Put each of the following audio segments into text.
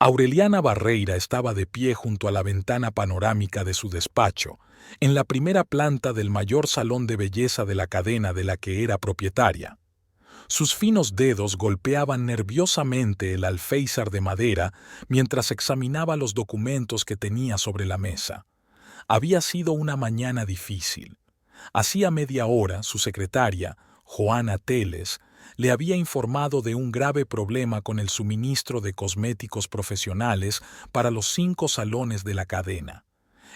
Aureliana Barreira estaba de pie junto a la ventana panorámica de su despacho, en la primera planta del mayor salón de belleza de la cadena de la que era propietaria. Sus finos dedos golpeaban nerviosamente el alféizar de madera mientras examinaba los documentos que tenía sobre la mesa. Había sido una mañana difícil. Hacía media hora su secretaria, Joana Teles, le había informado de un grave problema con el suministro de cosméticos profesionales para los 5 salones de la cadena.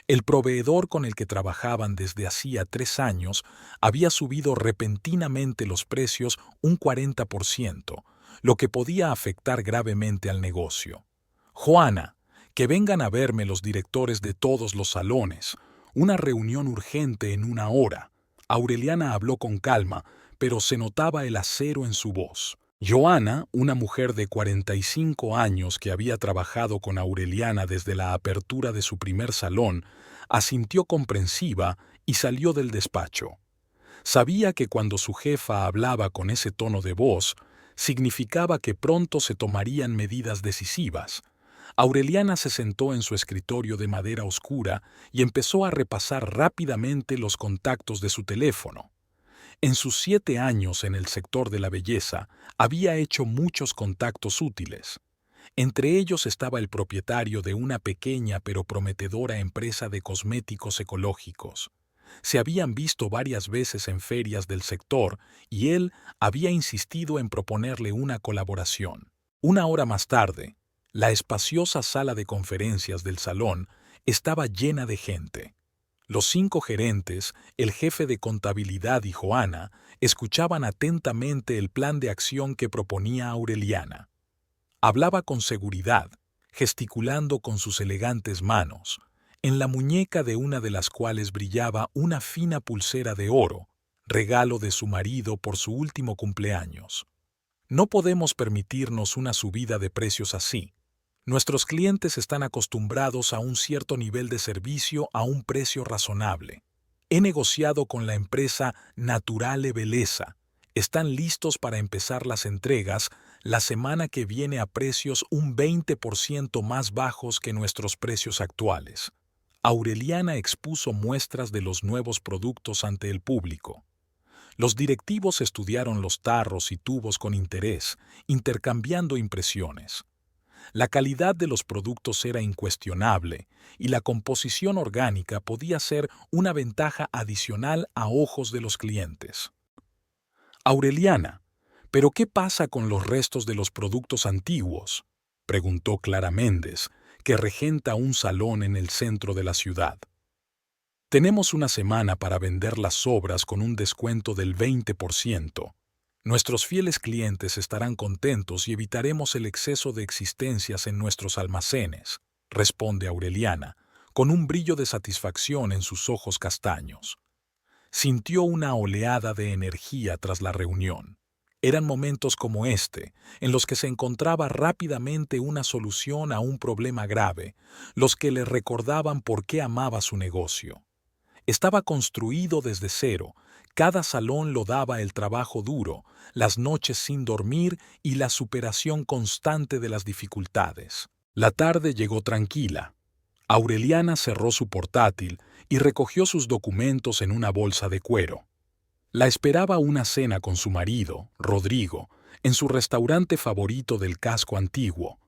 El proveedor con el que trabajaban desde hacía 3 años había subido repentinamente los precios un 40%, lo que podía afectar gravemente al negocio. Joana, que vengan a verme los directores de todos los salones. Una reunión urgente en 1 hora. Aureliana habló con calma, pero se notaba el acero en su voz. Joana, una mujer de 45 años que había trabajado con Aureliana desde la apertura de su primer salón, asintió comprensiva y salió del despacho. Sabía que cuando su jefa hablaba con ese tono de voz, significaba que pronto se tomarían medidas decisivas. Aureliana se sentó en su escritorio de madera oscura y empezó a repasar rápidamente los contactos de su teléfono. En sus 7 años en el sector de la belleza, había hecho muchos contactos útiles. Entre ellos estaba el propietario de una pequeña pero prometedora empresa de cosméticos ecológicos. Se habían visto varias veces en ferias del sector y él había insistido en proponerle una colaboración. 1 hora más tarde, la espaciosa sala de conferencias del salón estaba llena de gente. Los 5 gerentes, el jefe de contabilidad y Joana, escuchaban atentamente el plan de acción que proponía Aureliana. Hablaba con seguridad, gesticulando con sus elegantes manos, en la muñeca de una de las cuales brillaba una fina pulsera de oro, regalo de su marido por su último cumpleaños. No podemos permitirnos una subida de precios así. Nuestros clientes están acostumbrados a un cierto nivel de servicio a un precio razonable. He negociado con la empresa Naturale Belleza. Están listos para empezar las entregas la semana que viene a precios un 20% más bajos que nuestros precios actuales. Aureliana expuso muestras de los nuevos productos ante el público. Los directivos estudiaron los tarros y tubos con interés, intercambiando impresiones. La calidad de los productos era incuestionable y la composición orgánica podía ser una ventaja adicional a ojos de los clientes. Aureliana, ¿pero qué pasa con los restos de los productos antiguos?, preguntó Clara Méndez, que regenta un salón en el centro de la ciudad. Tenemos 1 semana para vender las sobras con un descuento del 20%. Nuestros fieles clientes estarán contentos y evitaremos el exceso de existencias en nuestros almacenes, responde Aureliana, con un brillo de satisfacción en sus ojos castaños. Sintió una oleada de energía tras la reunión. Eran momentos como este, en los que se encontraba rápidamente una solución a un problema grave, los que le recordaban por qué amaba su negocio. Estaba construido desde cero. Cada salón lo daba el trabajo duro, las noches sin dormir y la superación constante de las dificultades. La tarde llegó tranquila. Aureliana cerró su portátil y recogió sus documentos en una bolsa de cuero. La esperaba una cena con su marido, Rodrigo, en su restaurante favorito del casco antiguo.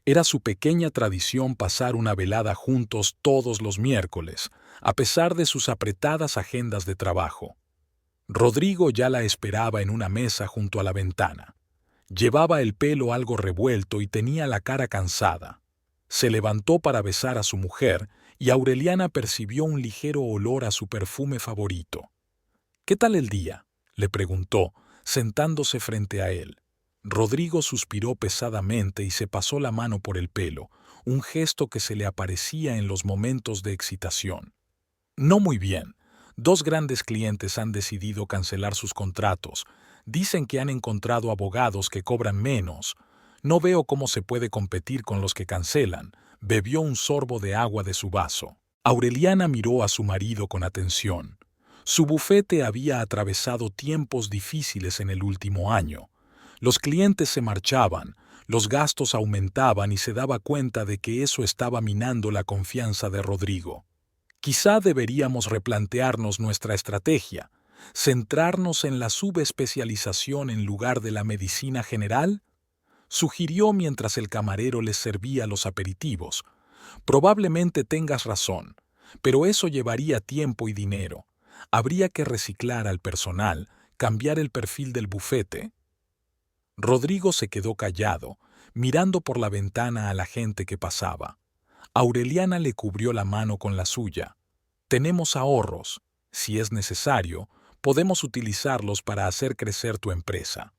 Era su pequeña tradición pasar una velada juntos todos los miércoles, a pesar de sus apretadas agendas de trabajo. Rodrigo ya la esperaba en una mesa junto a la ventana. Llevaba el pelo algo revuelto y tenía la cara cansada. Se levantó para besar a su mujer y Aureliana percibió un ligero olor a su perfume favorito. «¿Qué tal el día?», le preguntó, sentándose frente a él. Rodrigo suspiró pesadamente y se pasó la mano por el pelo, un gesto que se le aparecía en los momentos de excitación. «No muy bien. 2 grandes clientes han decidido cancelar sus contratos. Dicen que han encontrado abogados que cobran menos. No veo cómo se puede competir con los que cancelan». Bebió un sorbo de agua de su vaso. Aureliana miró a su marido con atención. Su bufete había atravesado tiempos difíciles en el último año. Los clientes se marchaban, Los gastos aumentaban y se daba cuenta de que eso estaba minando la confianza de Rodrigo. Quizá deberíamos replantearnos nuestra estrategia, centrarnos en la subespecialización en lugar de la medicina general, sugirió mientras el camarero les servía los aperitivos. Probablemente tengas razón, pero eso llevaría tiempo y dinero. Habría que reciclar al personal, cambiar el perfil del bufete. Rodrigo se quedó callado, mirando por la ventana a la gente que pasaba. Aureliana le cubrió la mano con la suya. Tenemos ahorros. Si es necesario, podemos utilizarlos para hacer crecer tu empresa.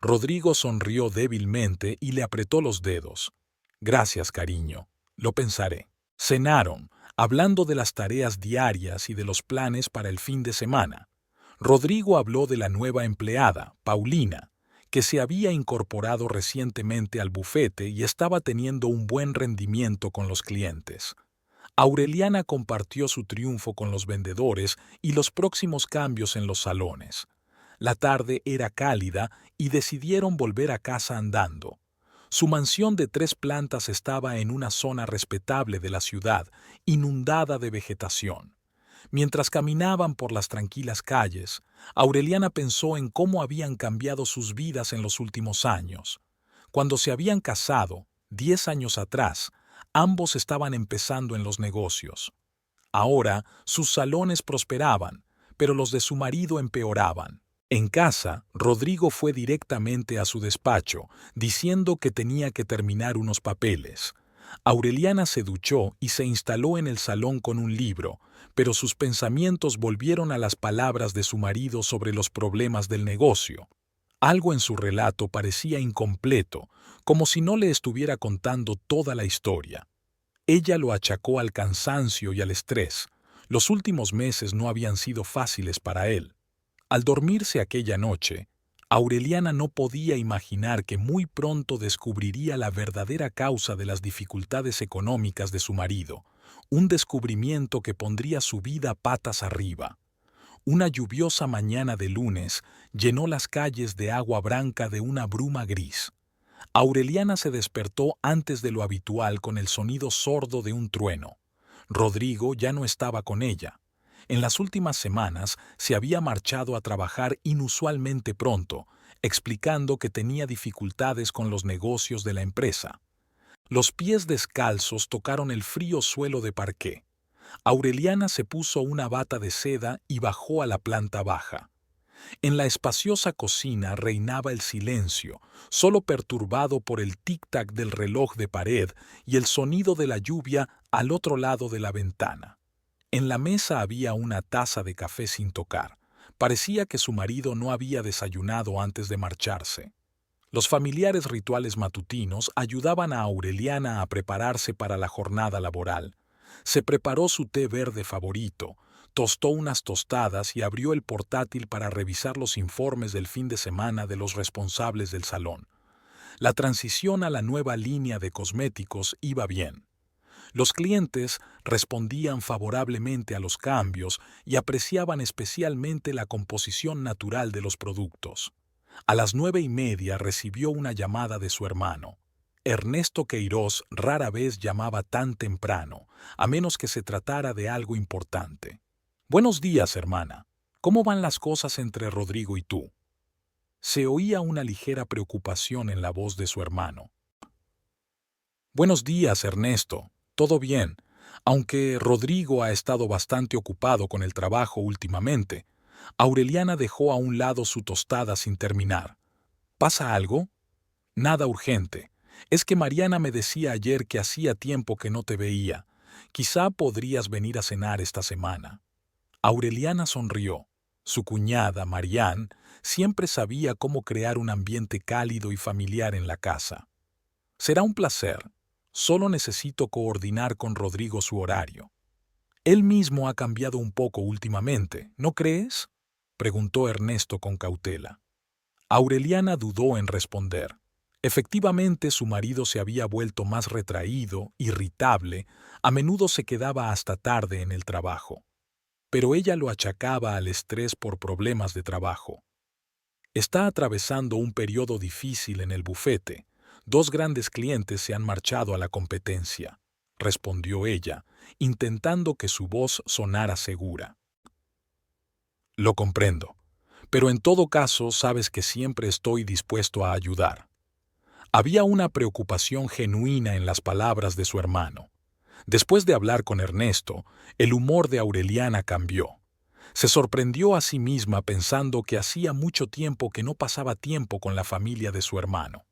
Rodrigo sonrió débilmente y le apretó los dedos. Gracias, cariño. Lo pensaré. Cenaron, hablando de las tareas diarias y de los planes para el fin de semana. Rodrigo habló de la nueva empleada, Paulina, que se había incorporado recientemente al bufete y estaba teniendo un buen rendimiento con los clientes. Aureliana compartió su triunfo con los vendedores y los próximos cambios en los salones. La tarde era cálida y decidieron volver a casa andando. Su mansión de 3 plantas estaba en una zona respetable de la ciudad, inundada de vegetación. Mientras caminaban por las tranquilas calles, Aureliana pensó en cómo habían cambiado sus vidas en los últimos años. Cuando se habían casado, 10 años atrás, ambos estaban empezando en los negocios. Ahora, sus salones prosperaban, pero los de su marido empeoraban. En casa, Rodrigo fue directamente a su despacho, diciendo que tenía que terminar unos papeles. Aureliana se duchó y se instaló en el salón con un libro, pero sus pensamientos volvieron a las palabras de su marido sobre los problemas del negocio. Algo en su relato parecía incompleto, como si no le estuviera contando toda la historia. Ella lo achacó al cansancio y al estrés. Los últimos meses no habían sido fáciles para él. Al dormirse aquella noche, Aureliana no podía imaginar que muy pronto descubriría la verdadera causa de las dificultades económicas de su marido, un descubrimiento que pondría su vida patas arriba. Una lluviosa mañana de lunes llenó las calles de agua blanca de una bruma gris. Aureliana se despertó antes de lo habitual con el sonido sordo de un trueno. Rodrigo ya no estaba con ella. En las últimas semanas se había marchado a trabajar inusualmente pronto, explicando que tenía dificultades con los negocios de la empresa. Los pies descalzos tocaron el frío suelo de parqué. Aureliana se puso una bata de seda y bajó a la planta baja. En la espaciosa cocina reinaba el silencio, solo perturbado por el tic-tac del reloj de pared y el sonido de la lluvia al otro lado de la ventana. En la mesa había una taza de café sin tocar. Parecía que su marido no había desayunado antes de marcharse. Los familiares rituales matutinos ayudaban a Aureliana a prepararse para la jornada laboral. Se preparó su té verde favorito, tostó unas tostadas y abrió el portátil para revisar los informes del fin de semana de los responsables del salón. La transición a la nueva línea de cosméticos iba bien. Los clientes respondían favorablemente a los cambios y apreciaban especialmente la composición natural de los productos. A las 9:30 recibió una llamada de su hermano. Ernesto Queiroz rara vez llamaba tan temprano, a menos que se tratara de algo importante. «Buenos días, hermana. ¿Cómo van las cosas entre Rodrigo y tú?» Se oía una ligera preocupación en la voz de su hermano. «Buenos días, Ernesto. Todo bien, aunque Rodrigo ha estado bastante ocupado con el trabajo últimamente». Aureliana dejó a un lado su tostada sin terminar. «¿Pasa algo?» «Nada urgente. Es que Mariana me decía ayer que hacía tiempo que no te veía. Quizá podrías venir a cenar esta semana». Aureliana sonrió. Su cuñada, Marianne, siempre sabía cómo crear un ambiente cálido y familiar en la casa. «Será un placer. Solo necesito coordinar con Rodrigo su horario». «Él mismo ha cambiado un poco últimamente, ¿no crees?», preguntó Ernesto con cautela. Aureliana dudó en responder. Efectivamente, su marido se había vuelto más retraído, irritable, a menudo se quedaba hasta tarde en el trabajo. Pero ella lo achacaba al estrés por problemas de trabajo. «Está atravesando un periodo difícil en el bufete. 2 grandes clientes se han marchado a la competencia, respondió ella, intentando que su voz sonara segura. Lo comprendo, pero en todo caso sabes que siempre estoy dispuesto a ayudar. Había una preocupación genuina en las palabras de su hermano. Después de hablar con Ernesto, el humor de Aureliana cambió. Se sorprendió a sí misma pensando que hacía mucho tiempo que no pasaba tiempo con la familia de su hermano.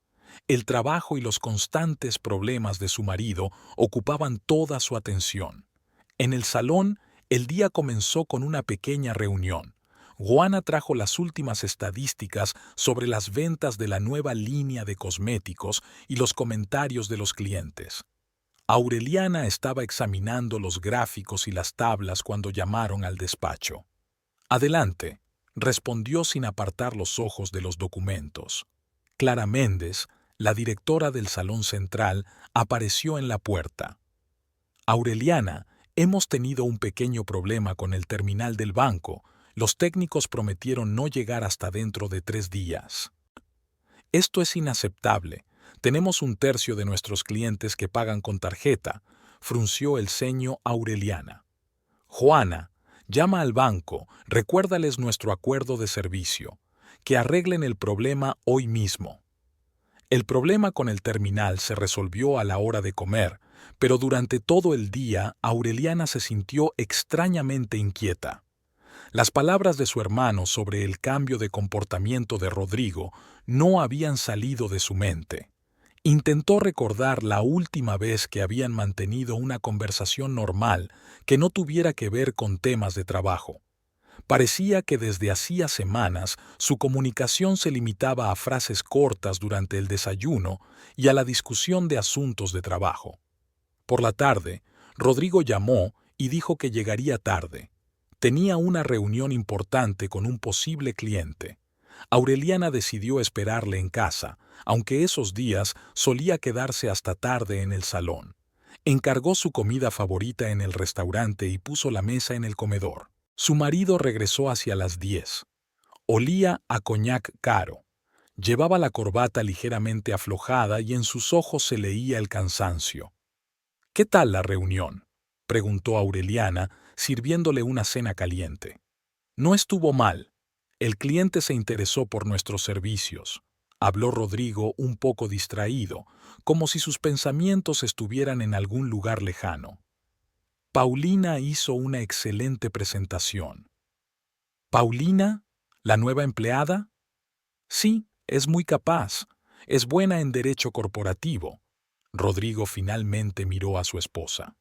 El trabajo y los constantes problemas de su marido ocupaban toda su atención. En el salón, el día comenzó con una pequeña reunión. Juana trajo las últimas estadísticas sobre las ventas de la nueva línea de cosméticos y los comentarios de los clientes. Aureliana estaba examinando los gráficos y las tablas cuando llamaron al despacho. «Adelante», respondió sin apartar los ojos de los documentos. Clara Méndez, la directora del Salón Central, apareció en la puerta. «Aureliana, hemos tenido un pequeño problema con el terminal del banco. Los técnicos prometieron no llegar hasta dentro de 3 días. Esto es inaceptable. Tenemos 1/3 de nuestros clientes que pagan con tarjeta», frunció el ceño Aureliana. «Juana, llama al banco, recuérdales nuestro acuerdo de servicio. Que arreglen el problema hoy mismo». El problema con el terminal se resolvió a la hora de comer, pero durante todo el día Aureliana se sintió extrañamente inquieta. Las palabras de su hermano sobre el cambio de comportamiento de Rodrigo no habían salido de su mente. Intentó recordar la última vez que habían mantenido una conversación normal que no tuviera que ver con temas de trabajo. Parecía que desde hacía semanas su comunicación se limitaba a frases cortas durante el desayuno y a la discusión de asuntos de trabajo. Por la tarde, Rodrigo llamó y dijo que llegaría tarde. Tenía una reunión importante con un posible cliente. Aureliana decidió esperarle en casa, aunque esos días solía quedarse hasta tarde en el salón. Encargó su comida favorita en el restaurante y puso la mesa en el comedor. Su marido regresó hacia las 10. Olía a coñac caro. Llevaba la corbata ligeramente aflojada y en sus ojos se leía el cansancio. «¿Qué tal la reunión?», preguntó Aureliana, sirviéndole una cena caliente. «No estuvo mal. El cliente se interesó por nuestros servicios», habló Rodrigo un poco distraído, como si sus pensamientos estuvieran en algún lugar lejano. «Paulina hizo una excelente presentación». «¿Paulina? ¿La nueva empleada?» «Sí, es muy capaz. Es buena en derecho corporativo». Rodrigo finalmente miró a su esposa.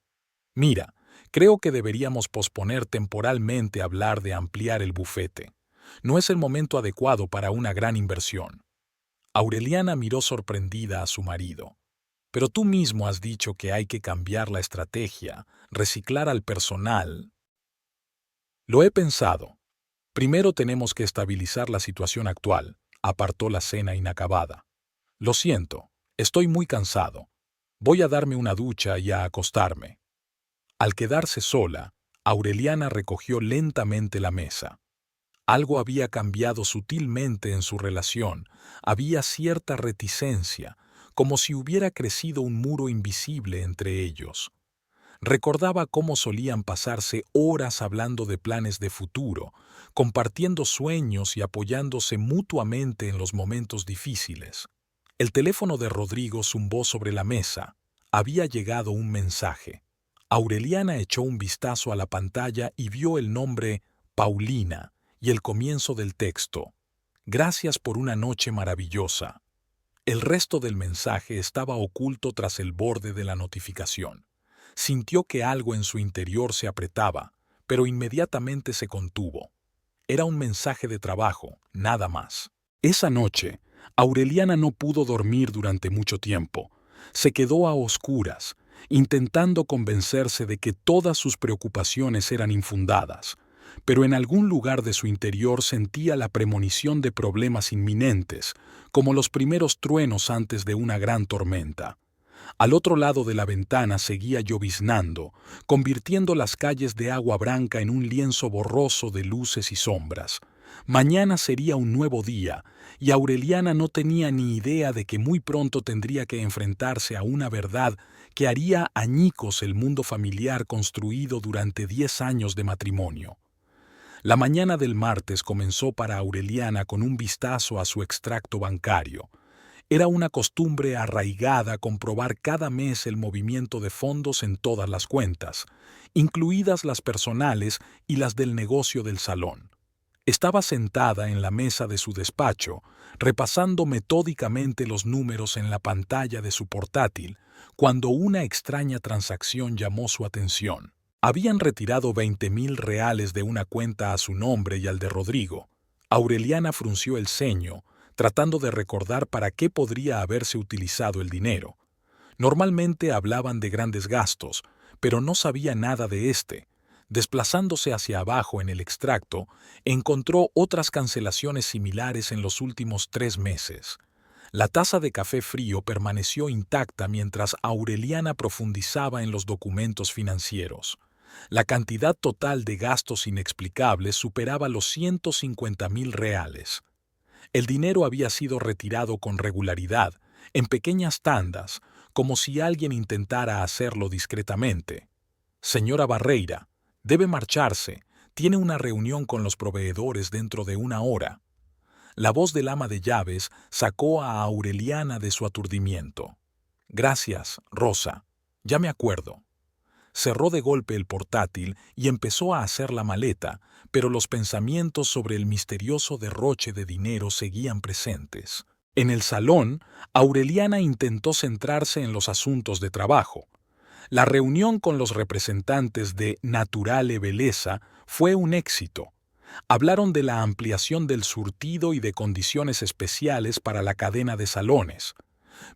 «Mira, creo que deberíamos posponer temporalmente hablar de ampliar el bufete. No es el momento adecuado para una gran inversión». Aureliana miró sorprendida a su marido. «Pero tú mismo has dicho que hay que cambiar la estrategia, reciclar al personal». «Lo he pensado. Primero tenemos que estabilizar la situación actual», apartó la cena inacabada. «Lo siento, estoy muy cansado. Voy a darme una ducha y a acostarme». Al quedarse sola, Aureliana recogió lentamente la mesa. Algo había cambiado sutilmente en su relación, había cierta reticencia, como si hubiera crecido un muro invisible entre ellos. Recordaba cómo solían pasarse horas hablando de planes de futuro, compartiendo sueños y apoyándose mutuamente en los momentos difíciles. El teléfono de Rodrigo zumbó sobre la mesa. Había llegado un mensaje. Aureliana echó un vistazo a la pantalla y vio el nombre Paulina y el comienzo del texto. «Gracias por una noche maravillosa». El resto del mensaje estaba oculto tras el borde de la notificación. Sintió que algo en su interior se apretaba, pero inmediatamente se contuvo. Era un mensaje de trabajo, nada más. Esa noche, Aureliana no pudo dormir durante mucho tiempo. Se quedó a oscuras, intentando convencerse de que todas sus preocupaciones eran infundadas, pero en algún lugar de su interior sentía la premonición de problemas inminentes, como los primeros truenos antes de una gran tormenta. Al otro lado de la ventana seguía lloviznando, convirtiendo las calles de Agua Branca en un lienzo borroso de luces y sombras. Mañana sería un nuevo día, y Aureliana no tenía ni idea de que muy pronto tendría que enfrentarse a una verdad que haría añicos el mundo familiar construido durante 10 años de matrimonio. La mañana del martes comenzó para Aureliana con un vistazo a su extracto bancario. Era una costumbre arraigada comprobar cada mes el movimiento de fondos en todas las cuentas, incluidas las personales y las del negocio del salón. Estaba sentada en la mesa de su despacho, repasando metódicamente los números en la pantalla de su portátil, cuando una extraña transacción llamó su atención. Habían retirado 20.000 reales de una cuenta a su nombre y al de Rodrigo. Aureliana frunció el ceño, tratando de recordar para qué podría haberse utilizado el dinero. Normalmente hablaban de grandes gastos, pero no sabía nada de este. Desplazándose hacia abajo en el extracto, encontró otras cancelaciones similares en los últimos 3 meses. La taza de café frío permaneció intacta mientras Aureliana profundizaba en los documentos financieros. La cantidad total de gastos inexplicables superaba los 150.000 reales. El dinero había sido retirado con regularidad, en pequeñas tandas, como si alguien intentara hacerlo discretamente. Señora Barreira, debe marcharse. Tiene una reunión con los proveedores dentro de 1 hora. La voz del ama de llaves sacó a Aureliana de su aturdimiento. Gracias, Rosa. Ya me acuerdo. Cerró de golpe el portátil y empezó a hacer la maleta, pero los pensamientos sobre el misterioso derroche de dinero seguían presentes. En el salón, Aureliana intentó centrarse en los asuntos de trabajo. La reunión con los representantes de Naturale Belleza fue un éxito. Hablaron de la ampliación del surtido y de condiciones especiales para la cadena de salones.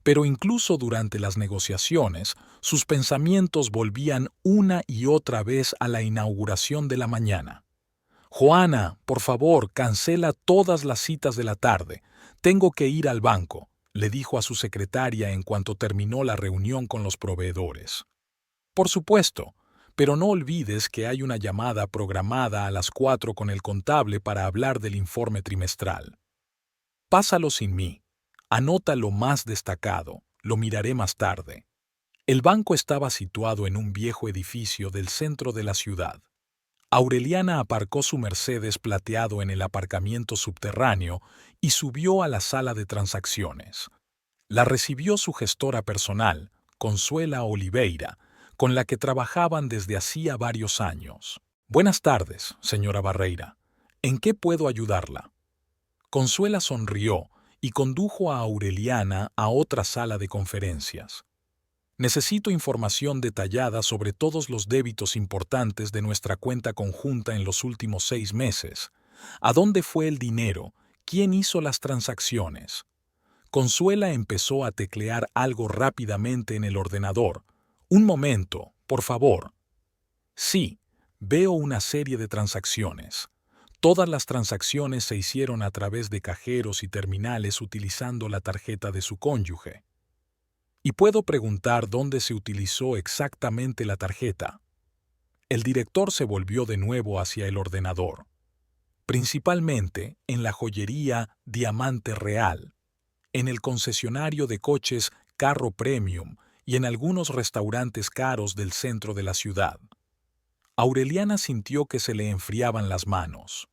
Pero incluso durante las negociaciones, sus pensamientos volvían una y otra vez a la inauguración de la mañana. «Joana, por favor, cancela todas las citas de la tarde. Tengo que ir al banco», le dijo a su secretaria en cuanto terminó la reunión con los proveedores. «Por supuesto, pero no olvides que hay una llamada programada a las 4 con el contable para hablar del informe trimestral. Pásalo sin mí. Anota lo más destacado, lo miraré más tarde». El banco estaba situado en un viejo edificio del centro de la ciudad. Aureliana aparcó su Mercedes plateado en el aparcamiento subterráneo y subió a la sala de transacciones. La recibió su gestora personal, Consuela Oliveira, con la que trabajaban desde hacía varios años. «Buenas tardes, señora Barreira. ¿En qué puedo ayudarla?» Consuela sonrió y condujo a Aureliana a otra sala de conferencias. «Necesito información detallada sobre todos los débitos importantes de nuestra cuenta conjunta en los últimos 6 meses. ¿A dónde fue el dinero? ¿Quién hizo las transacciones?» Consuela empezó a teclear algo rápidamente en el ordenador. «Un momento, por favor». «Sí, veo una serie de transacciones. Todas las transacciones se hicieron a través de cajeros y terminales utilizando la tarjeta de su cónyuge. ¿Y puedo preguntar dónde se utilizó exactamente la tarjeta?» El director se volvió de nuevo hacia el ordenador. «Principalmente en la joyería Diamante Real, en el concesionario de coches Carro Premium y en algunos restaurantes caros del centro de la ciudad». Aureliana sintió que se le enfriaban las manos.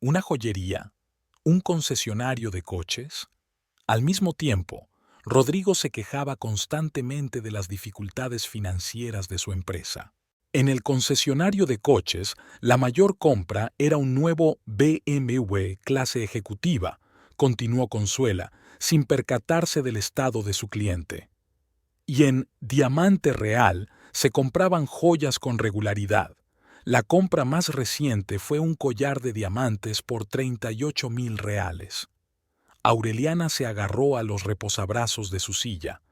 ¿Una joyería? ¿Un concesionario de coches? Al mismo tiempo, Rodrigo se quejaba constantemente de las dificultades financieras de su empresa. En el concesionario de coches, la mayor compra era un nuevo BMW clase ejecutiva, continuó Consuela, sin percatarse del estado de su cliente. Y en Diamante Real se compraban joyas con regularidad. La compra más reciente fue un collar de diamantes por 38.000 reales. Aureliana se agarró a los reposabrazos de su silla.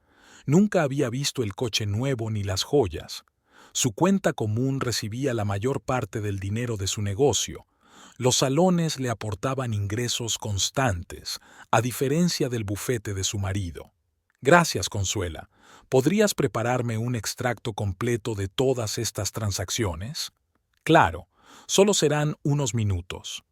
Nunca había visto el coche nuevo ni las joyas. Su cuenta común recibía la mayor parte del dinero de su negocio. Los salones le aportaban ingresos constantes, a diferencia del bufete de su marido. «Gracias, Consuela. ¿Podrías prepararme un extracto completo de todas estas transacciones?» «Claro, solo serán unos minutos».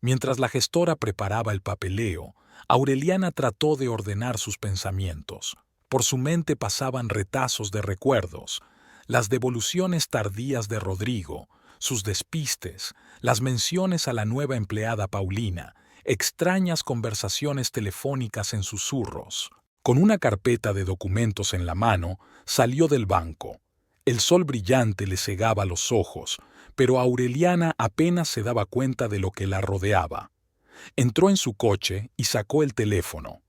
Mientras la gestora preparaba el papeleo, Aureliana trató de ordenar sus pensamientos. Por su mente pasaban retazos de recuerdos, las devoluciones tardías de Rodrigo, sus despistes, las menciones a la nueva empleada Paulina, extrañas conversaciones telefónicas en susurros. Con una carpeta de documentos en la mano, salió del banco. El sol brillante le cegaba los ojos, pero Aureliana apenas se daba cuenta de lo que la rodeaba. Entró en su coche y sacó el teléfono.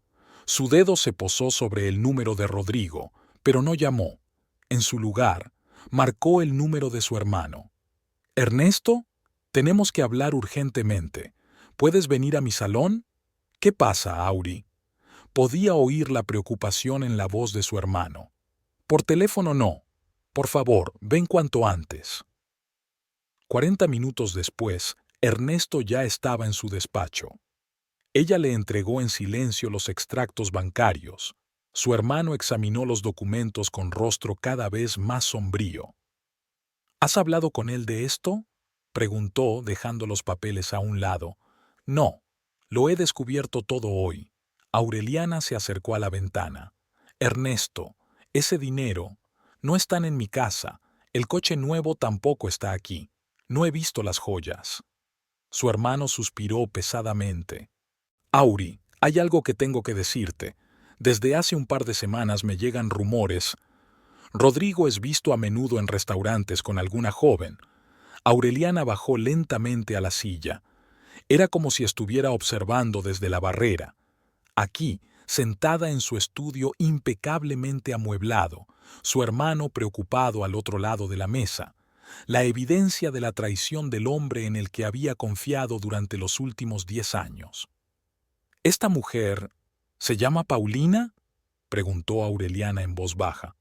Su dedo se posó sobre el número de Rodrigo, pero no llamó. En su lugar, marcó el número de su hermano. «Ernesto, tenemos que hablar urgentemente. ¿Puedes venir a mi salón?» «¿Qué pasa, Auri?» Podía oír la preocupación en la voz de su hermano. «Por teléfono no. Por favor, ven cuanto antes». 40 minutos después, Ernesto ya estaba en su despacho. Ella le entregó en silencio los extractos bancarios. Su hermano examinó los documentos con rostro cada vez más sombrío. «¿Has hablado con él de esto?», preguntó, dejando los papeles a un lado. «No, lo he descubierto todo hoy». Aureliana se acercó a la ventana. «Ernesto, ese dinero no están en mi casa. El coche nuevo tampoco está aquí. No he visto las joyas». Su hermano suspiró pesadamente. «Auri, hay algo que tengo que decirte. Desde hace un par de semanas me llegan rumores. Rodrigo es visto a menudo en restaurantes con alguna joven». Aureliana bajó lentamente a la silla. Era como si estuviera observando desde la barrera. Aquí, sentada en su estudio impecablemente amueblado, su hermano preocupado al otro lado de la mesa, la evidencia de la traición del hombre en el que había confiado durante los últimos 10 años. «¿Esta mujer se llama Paulina?», preguntó Aureliana en voz baja.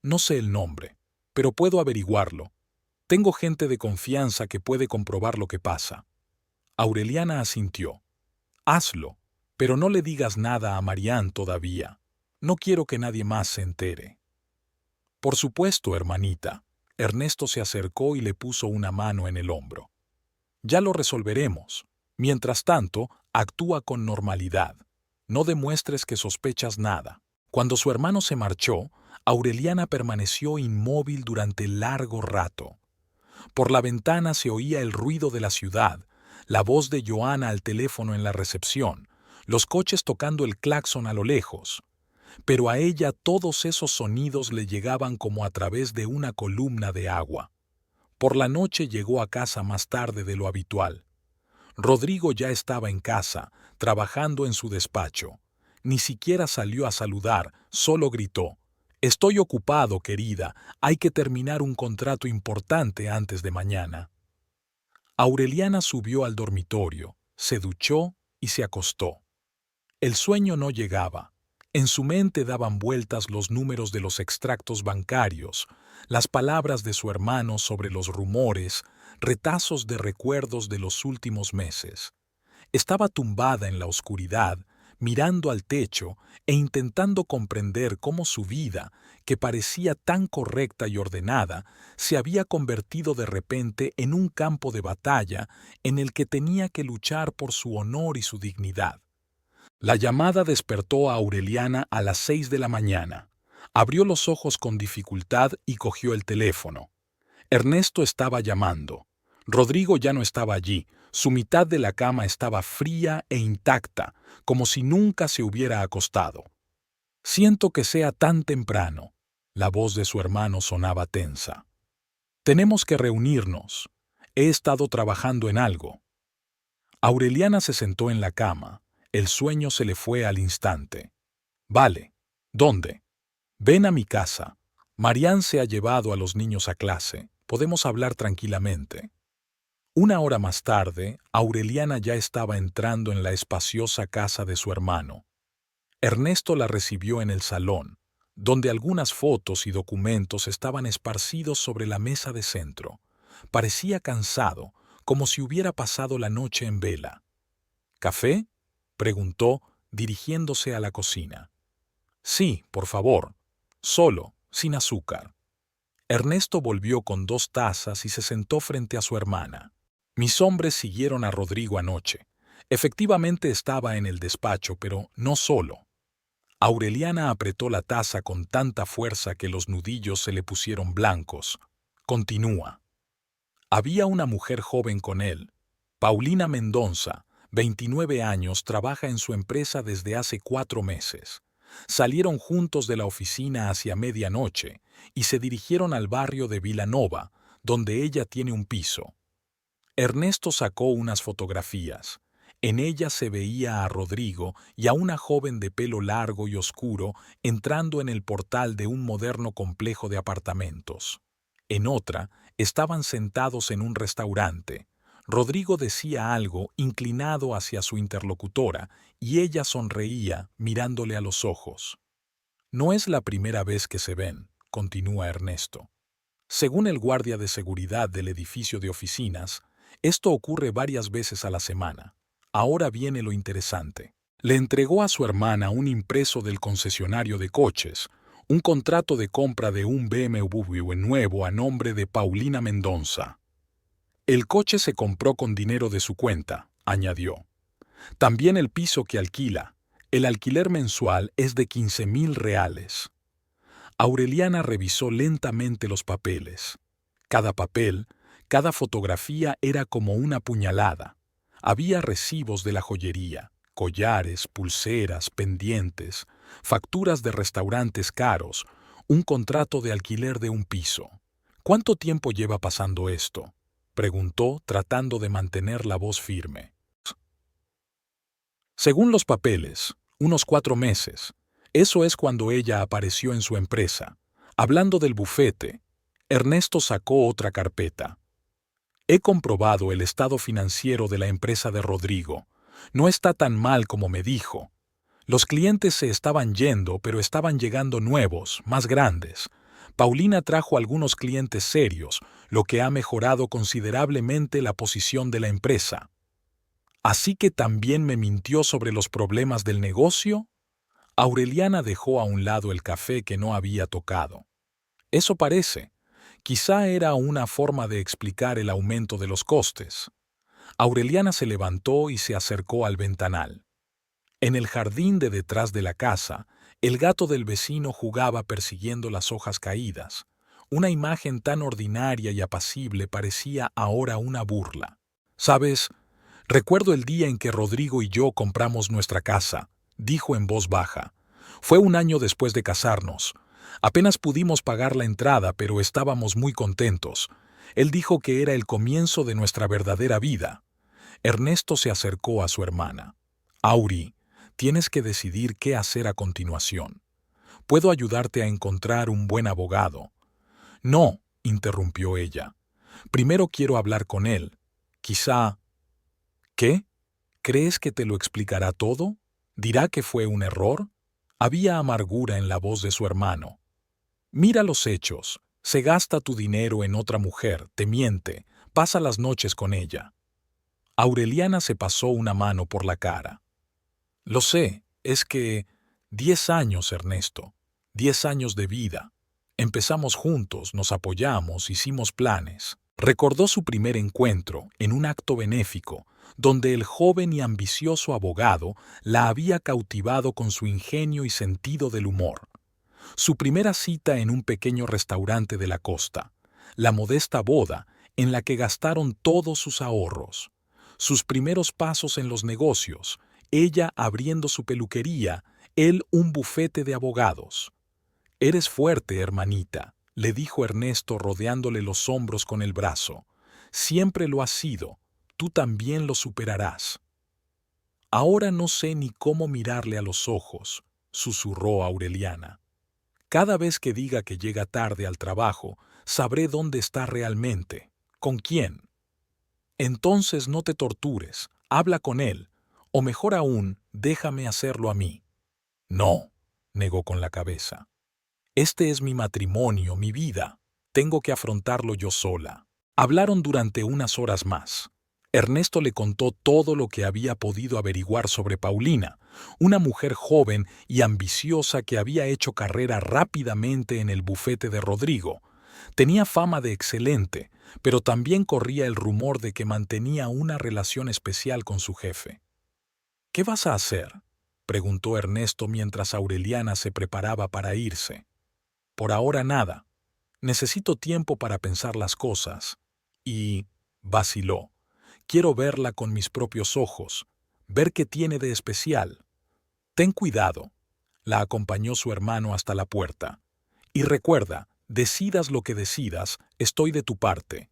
«No sé el nombre, pero puedo averiguarlo. Tengo gente de confianza que puede comprobar lo que pasa». Aureliana asintió. «Hazlo, pero no le digas nada a Marián todavía. No quiero que nadie más se entere». «Por supuesto, hermanita». Ernesto se acercó y le puso una mano en el hombro. «Ya lo resolveremos. Mientras tanto, actúa con normalidad. No demuestres que sospechas nada». Cuando su hermano se marchó, Aureliana permaneció inmóvil durante largo rato. Por la ventana se oía el ruido de la ciudad, la voz de Joana al teléfono en la recepción, los coches tocando el claxon a lo lejos. Pero a ella todos esos sonidos le llegaban como a través de una columna de agua. Por la noche llegó a casa más tarde de lo habitual. Rodrigo ya estaba en casa, trabajando en su despacho. Ni siquiera salió a saludar, solo gritó: «Estoy ocupado, querida. Hay que terminar un contrato importante antes de mañana». Aureliana subió al dormitorio, se duchó y se acostó. El sueño no llegaba. En su mente daban vueltas los números de los extractos bancarios, las palabras de su hermano sobre los rumores, retazos de recuerdos de los últimos meses. Estaba tumbada en la oscuridad, mirando al techo e intentando comprender cómo su vida, que parecía tan correcta y ordenada, se había convertido de repente en un campo de batalla en el que tenía que luchar por su honor y su dignidad. La llamada despertó a Aureliana a las 6 de la mañana. Abrió los ojos con dificultad y cogió el teléfono. Ernesto estaba llamando. Rodrigo ya no estaba allí. Su mitad de la cama estaba fría e intacta, como si nunca se hubiera acostado. «Siento que sea tan temprano». La voz de su hermano sonaba tensa. «Tenemos que reunirnos. He estado trabajando en algo». Aureliana se sentó en la cama. El sueño se le fue al instante. «Vale. ¿Dónde?» «Ven a mi casa. Marián se ha llevado a los niños a clase. Podemos hablar tranquilamente». Una hora más tarde, Aureliana ya estaba entrando en la espaciosa casa de su hermano. Ernesto la recibió en el salón, donde algunas fotos y documentos estaban esparcidos sobre la mesa de centro. Parecía cansado, como si hubiera pasado la noche en vela. «¿Café?», preguntó, dirigiéndose a la cocina. «Sí, por favor. Solo, sin azúcar». Ernesto volvió con 2 tazas y se sentó frente a su hermana. «Mis hombres siguieron a Rodrigo anoche. Efectivamente estaba en el despacho, pero no solo. Aureliana apretó la taza con tanta fuerza que los nudillos se le pusieron blancos. Continúa. Había una mujer joven con él. Paulina Mendonça, 29 años, trabaja en su empresa desde hace 4 meses. Salieron juntos de la oficina hacia medianoche y se dirigieron al barrio de Vilanova, donde ella tiene un piso. Ernesto sacó unas fotografías. En ellas se veía a Rodrigo y a una joven de pelo largo y oscuro entrando en el portal de un moderno complejo de apartamentos. En otra, estaban sentados en un restaurante. Rodrigo decía algo inclinado hacia su interlocutora y ella sonreía mirándole a los ojos. No es la primera vez que se ven, continúa Ernesto. Según el guardia de seguridad del edificio de oficinas, esto ocurre varias veces a la semana. Ahora viene lo interesante. Le entregó a su hermana un impreso del concesionario de coches, un contrato de compra de un BMW nuevo a nombre de Paulina Mendonça. El coche se compró con dinero de su cuenta, añadió. También el piso que alquila. El alquiler mensual es de 15.000 reales. Aureliana revisó lentamente los papeles. Cada papel, cada fotografía era como una puñalada. Había recibos de la joyería, collares, pulseras, pendientes, facturas de restaurantes caros, un contrato de alquiler de un piso. ¿Cuánto tiempo lleva pasando esto?, preguntó, tratando de mantener la voz firme. Según los papeles, unos 4 meses. Eso es cuando ella apareció en su empresa. Hablando del bufete, Ernesto sacó otra carpeta. He comprobado el estado financiero de la empresa de Rodrigo. No está tan mal como me dijo. Los clientes se estaban yendo, pero estaban llegando nuevos, más grandes. Paulina trajo algunos clientes serios, lo que ha mejorado considerablemente la posición de la empresa. ¿Así que también me mintió sobre los problemas del negocio? Aureliana dejó a un lado el café que no había tocado. Eso parece. Quizá era una forma de explicar el aumento de los costes. Aureliana se levantó y se acercó al ventanal. En el jardín de detrás de la casa, el gato del vecino jugaba persiguiendo las hojas caídas. Una imagen tan ordinaria y apacible parecía ahora una burla. ¿Sabes? Recuerdo el día en que Rodrigo y yo compramos nuestra casa, dijo en voz baja. Fue un año después de casarnos. Apenas pudimos pagar la entrada, pero estábamos muy contentos. Él dijo que era el comienzo de nuestra verdadera vida. Ernesto se acercó a su hermana. Auri, tienes que decidir qué hacer a continuación. Puedo ayudarte a encontrar un buen abogado. No, interrumpió ella. Primero quiero hablar con él. Quizá... ¿Qué? ¿Crees que te lo explicará todo? ¿Dirá que fue un error? Había amargura en la voz de su hermano. Mira los hechos. Se gasta tu dinero en otra mujer, te miente, pasa las noches con ella. Aureliana se pasó una mano por la cara. Lo sé, es que 10 años, Ernesto, 10 años de vida. Empezamos juntos, nos apoyamos, hicimos planes. Recordó su primer encuentro en un acto benéfico, donde el joven y ambicioso abogado la había cautivado con su ingenio y sentido del humor. Su primera cita en un pequeño restaurante de la costa, la modesta boda en la que gastaron todos sus ahorros, sus primeros pasos en los negocios, ella abriendo su peluquería, él un bufete de abogados. «Eres fuerte, hermanita», le dijo Ernesto rodeándole los hombros con el brazo. «Siempre lo has sido, tú también lo superarás». «Ahora no sé ni cómo mirarle a los ojos», susurró Aureliana. «Cada vez que diga que llega tarde al trabajo, sabré dónde está realmente, con quién. Entonces no te tortures, habla con él, o mejor aún, déjame hacerlo a mí». «No», negó con la cabeza. «Este es mi matrimonio, mi vida. Tengo que afrontarlo yo sola». Hablaron durante unas horas más. Ernesto le contó todo lo que había podido averiguar sobre Paulina, una mujer joven y ambiciosa que había hecho carrera rápidamente en el bufete de Rodrigo. Tenía fama de excelente, pero también corría el rumor de que mantenía una relación especial con su jefe. ¿Qué vas a hacer?, preguntó Ernesto mientras Aureliana se preparaba para irse. Por ahora nada. Necesito tiempo para pensar las cosas. Y vaciló. Quiero verla con mis propios ojos, ver qué tiene de especial. Ten cuidado. La acompañó su hermano hasta la puerta. Y recuerda, decidas lo que decidas, estoy de tu parte.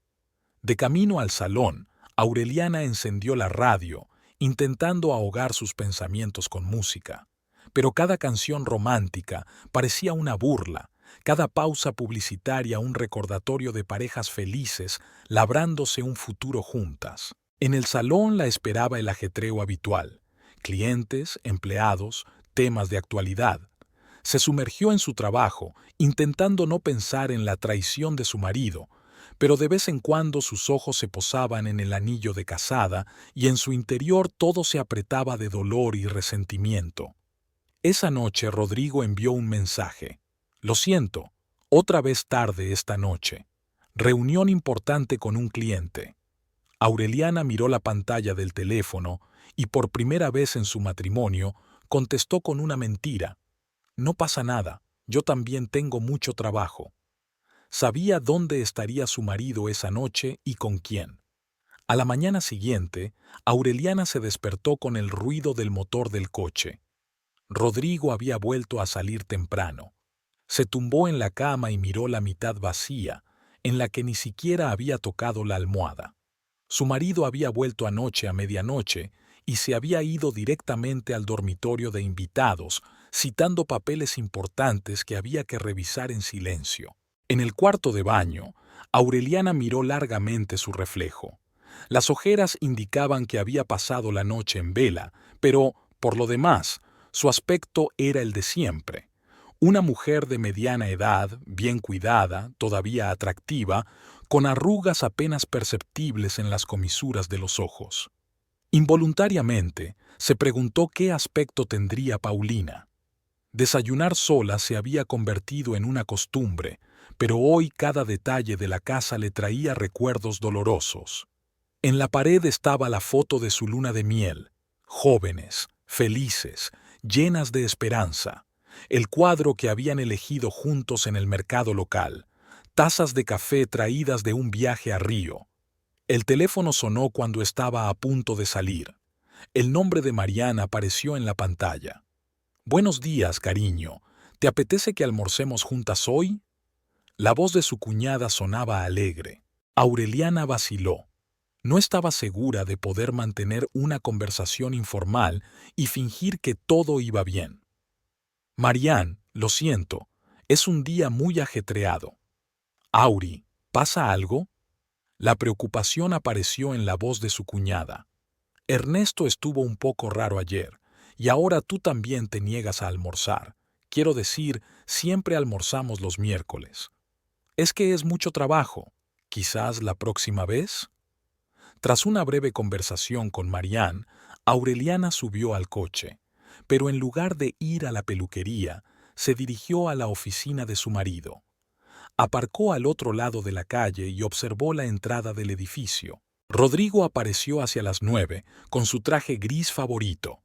De camino al salón, Aureliana encendió la radio, intentando ahogar sus pensamientos con música. Pero cada canción romántica parecía una burla, cada pausa publicitaria un recordatorio de parejas felices labrándose un futuro juntas. En el salón la esperaba el ajetreo habitual: clientes, empleados, temas de actualidad. Se sumergió en su trabajo, intentando no pensar en la traición de su marido, pero de vez en cuando sus ojos se posaban en el anillo de casada y en su interior todo se apretaba de dolor y resentimiento. Esa noche Rodrigo envió un mensaje. Lo siento, otra vez tarde esta noche. Reunión importante con un cliente. Aureliana miró la pantalla del teléfono y por primera vez en su matrimonio contestó con una mentira. No pasa nada, yo también tengo mucho trabajo. Sabía dónde estaría su marido esa noche y con quién. A la mañana siguiente, Aureliana se despertó con el ruido del motor del coche. Rodrigo había vuelto a salir temprano. Se tumbó en la cama y miró la mitad vacía, en la que ni siquiera había tocado la almohada. Su marido había vuelto anoche a medianoche y se había ido directamente al dormitorio de invitados, citando papeles importantes que había que revisar en silencio. En el cuarto de baño, Aureliana miró largamente su reflejo. Las ojeras indicaban que había pasado la noche en vela, pero, por lo demás, su aspecto era el de siempre. Una mujer de mediana edad, bien cuidada, todavía atractiva, con arrugas apenas perceptibles en las comisuras de los ojos. Involuntariamente, se preguntó qué aspecto tendría Paulina. Desayunar sola se había convertido en una costumbre, pero hoy cada detalle de la casa le traía recuerdos dolorosos. En la pared estaba la foto de su luna de miel, jóvenes, felices, llenas de esperanza, el cuadro que habían elegido juntos en el mercado local, tazas de café traídas de un viaje a Río. El teléfono sonó cuando estaba a punto de salir. El nombre de Mariana apareció en la pantalla. «Buenos días, cariño. ¿Te apetece que almorcemos juntas hoy?». La voz de su cuñada sonaba alegre. Aureliana vaciló. No estaba segura de poder mantener una conversación informal y fingir que todo iba bien. «Marian, lo siento, es un día muy ajetreado». «Auri, ¿pasa algo?». La preocupación apareció en la voz de su cuñada. «Ernesto estuvo un poco raro ayer, y ahora tú también te niegas a almorzar. Quiero decir, siempre almorzamos los miércoles. Es que es mucho trabajo. ¿Quizás la próxima vez?». Tras una breve conversación con Marian, Aureliana subió al coche, pero en lugar de ir a la peluquería, se dirigió a la oficina de su marido. Aparcó al otro lado de la calle y observó la entrada del edificio. Rodrigo apareció hacia las 9, con su traje gris favorito.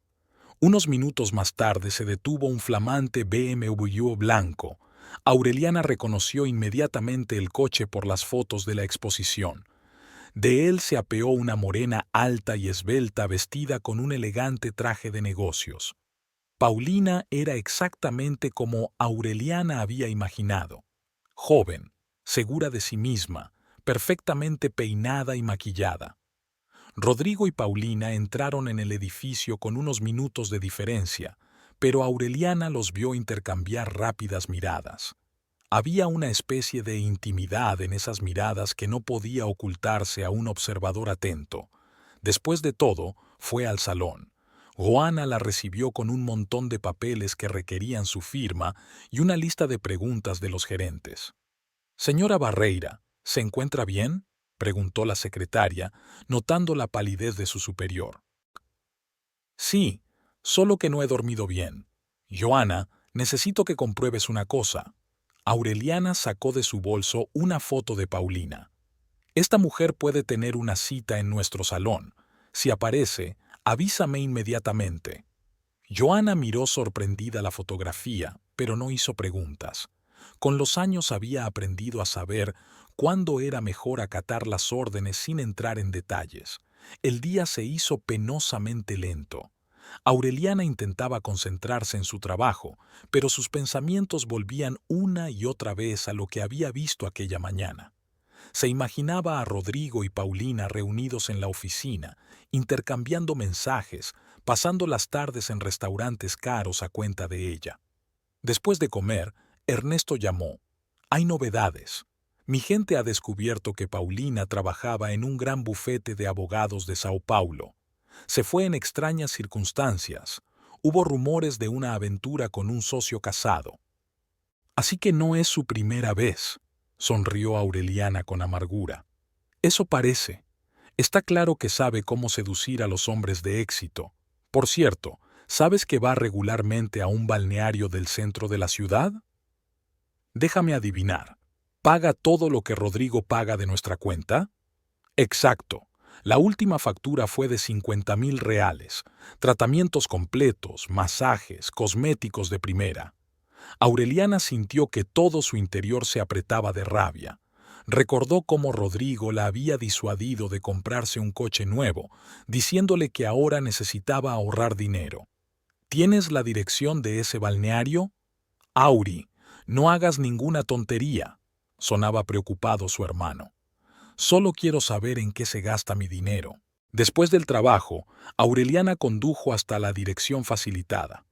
Unos minutos más tarde se detuvo un flamante BMW blanco. Aureliana reconoció inmediatamente el coche por las fotos de la exposición. De él se apeó una morena alta y esbelta vestida con un elegante traje de negocios. Paulina era exactamente como Aureliana había imaginado. Joven, segura de sí misma, perfectamente peinada y maquillada. Rodrigo y Paulina entraron en el edificio con unos minutos de diferencia, pero Aureliana los vio intercambiar rápidas miradas. Había una especie de intimidad en esas miradas que no podía ocultarse a un observador atento. Después de todo, fue al salón. Juana la recibió con un montón de papeles que requerían su firma y una lista de preguntas de los gerentes. «Señora Barreira, ¿se encuentra bien?», preguntó la secretaria, notando la palidez de su superior. «Sí, solo que no he dormido bien. Joana, necesito que compruebes una cosa». Aureliana sacó de su bolso una foto de Paulina. «Esta mujer puede tener una cita en nuestro salón. Si aparece, Avísame inmediatamente. Joana miró sorprendida la fotografía, pero no hizo preguntas. Con los años había aprendido a saber cuándo era mejor acatar las órdenes sin entrar en detalles. El día se hizo penosamente lento. Aureliana intentaba concentrarse en su trabajo, pero sus pensamientos volvían una y otra vez a lo que había visto aquella mañana. Se imaginaba a Rodrigo y Paulina reunidos en la oficina, intercambiando mensajes, pasando las tardes en restaurantes caros a cuenta de ella. Después de comer, Ernesto llamó. Hay novedades. Mi gente ha descubierto que Paulina trabajaba en un gran bufete de abogados de Sao Paulo. Se fue en extrañas circunstancias. Hubo rumores de una aventura con un socio casado. Así que no es su primera vez, sonrió Aureliana con amargura. Eso parece. Está claro que sabe cómo seducir a los hombres de éxito. Por cierto, ¿sabes que va regularmente a un balneario del centro de la ciudad? Déjame adivinar. ¿Paga todo lo que Rodrigo paga de nuestra cuenta? Exacto. La última factura fue de 50.000 reales. Tratamientos completos, masajes, cosméticos de primera. Aureliana sintió que todo su interior se apretaba de rabia. Recordó cómo Rodrigo la había disuadido de comprarse un coche nuevo, diciéndole que ahora necesitaba ahorrar dinero. ¿Tienes la dirección de ese balneario? Auri, no hagas ninguna tontería, sonaba preocupado su hermano. Solo quiero saber en qué se gasta mi dinero. Después del trabajo, Aureliana condujo hasta la dirección facilitada.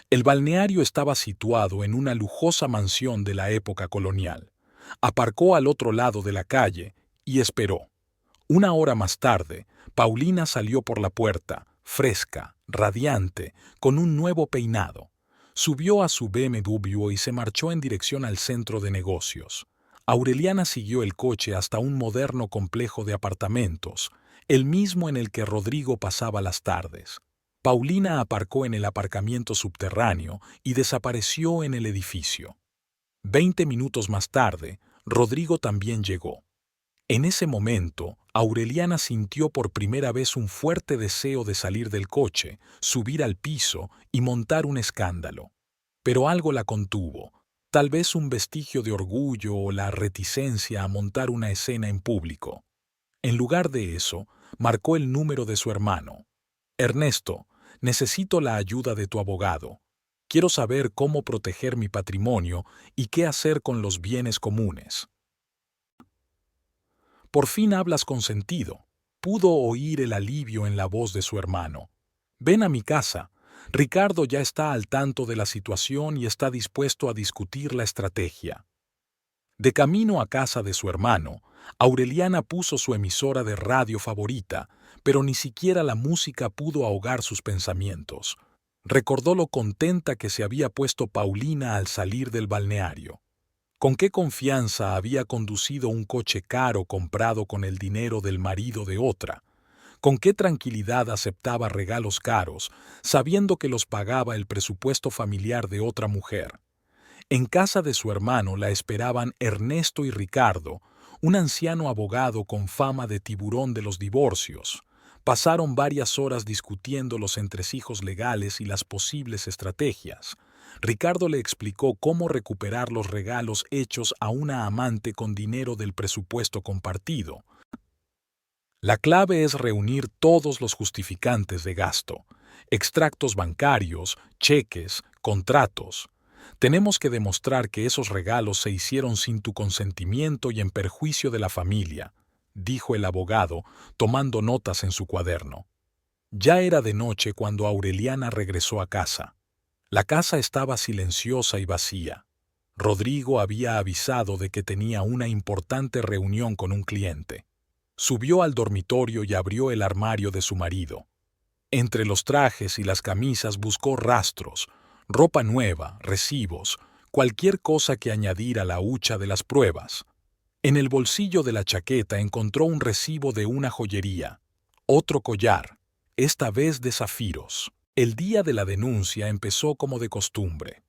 El balneario estaba situado en una lujosa mansión de la época colonial. Aparcó al otro lado de la calle y esperó. Una hora más tarde, Paulina salió por la puerta, fresca, radiante, con un nuevo peinado. Subió a su BMW y se marchó en dirección al centro de negocios. Aureliana siguió el coche hasta un moderno complejo de apartamentos, el mismo en el que Rodrigo pasaba las tardes. Paulina aparcó en el aparcamiento subterráneo y desapareció en el edificio. 20 minutos más tarde, Rodrigo también llegó. En ese momento, Aureliana sintió por primera vez un fuerte deseo de salir del coche, subir al piso y montar un escándalo. Pero algo la contuvo, tal vez un vestigio de orgullo o la reticencia a montar una escena en público. En lugar de eso, marcó el número de su hermano. Ernesto, necesito la ayuda de tu abogado. Quiero saber cómo proteger mi patrimonio y qué hacer con los bienes comunes. Por fin hablas con sentido. Pudo oír el alivio en la voz de su hermano. Ven a mi casa. Ricardo ya está al tanto de la situación y está dispuesto a discutir la estrategia. De camino a casa de su hermano, Aureliana puso su emisora de radio favorita, pero ni siquiera la música pudo ahogar sus pensamientos. Recordó lo contenta que se había puesto Paulina al salir del balneario. Con qué confianza había conducido un coche caro comprado con el dinero del marido de otra. Con qué tranquilidad aceptaba regalos caros, sabiendo que los pagaba el presupuesto familiar de otra mujer. En casa de su hermano la esperaban Ernesto y Ricardo, un anciano abogado con fama de tiburón de los divorcios. Pasaron varias horas discutiendo los entresijos legales y las posibles estrategias. Ricardo le explicó cómo recuperar los regalos hechos a una amante con dinero del presupuesto compartido. La clave es reunir todos los justificantes de gasto, extractos bancarios, cheques, contratos. Tenemos que demostrar que esos regalos se hicieron sin tu consentimiento y en perjuicio de la familia, dijo el abogado, tomando notas en su cuaderno. Ya era de noche cuando Aureliana regresó a casa. La casa estaba silenciosa y vacía. Rodrigo había avisado de que tenía una importante reunión con un cliente. Subió al dormitorio y abrió el armario de su marido. Entre los trajes y las camisas buscó rastros, ropa nueva, recibos, cualquier cosa que añadir a la hucha de las pruebas. En el bolsillo de la chaqueta encontró un recibo de una joyería, otro collar, esta vez de zafiros. El día de la denuncia empezó como de costumbre.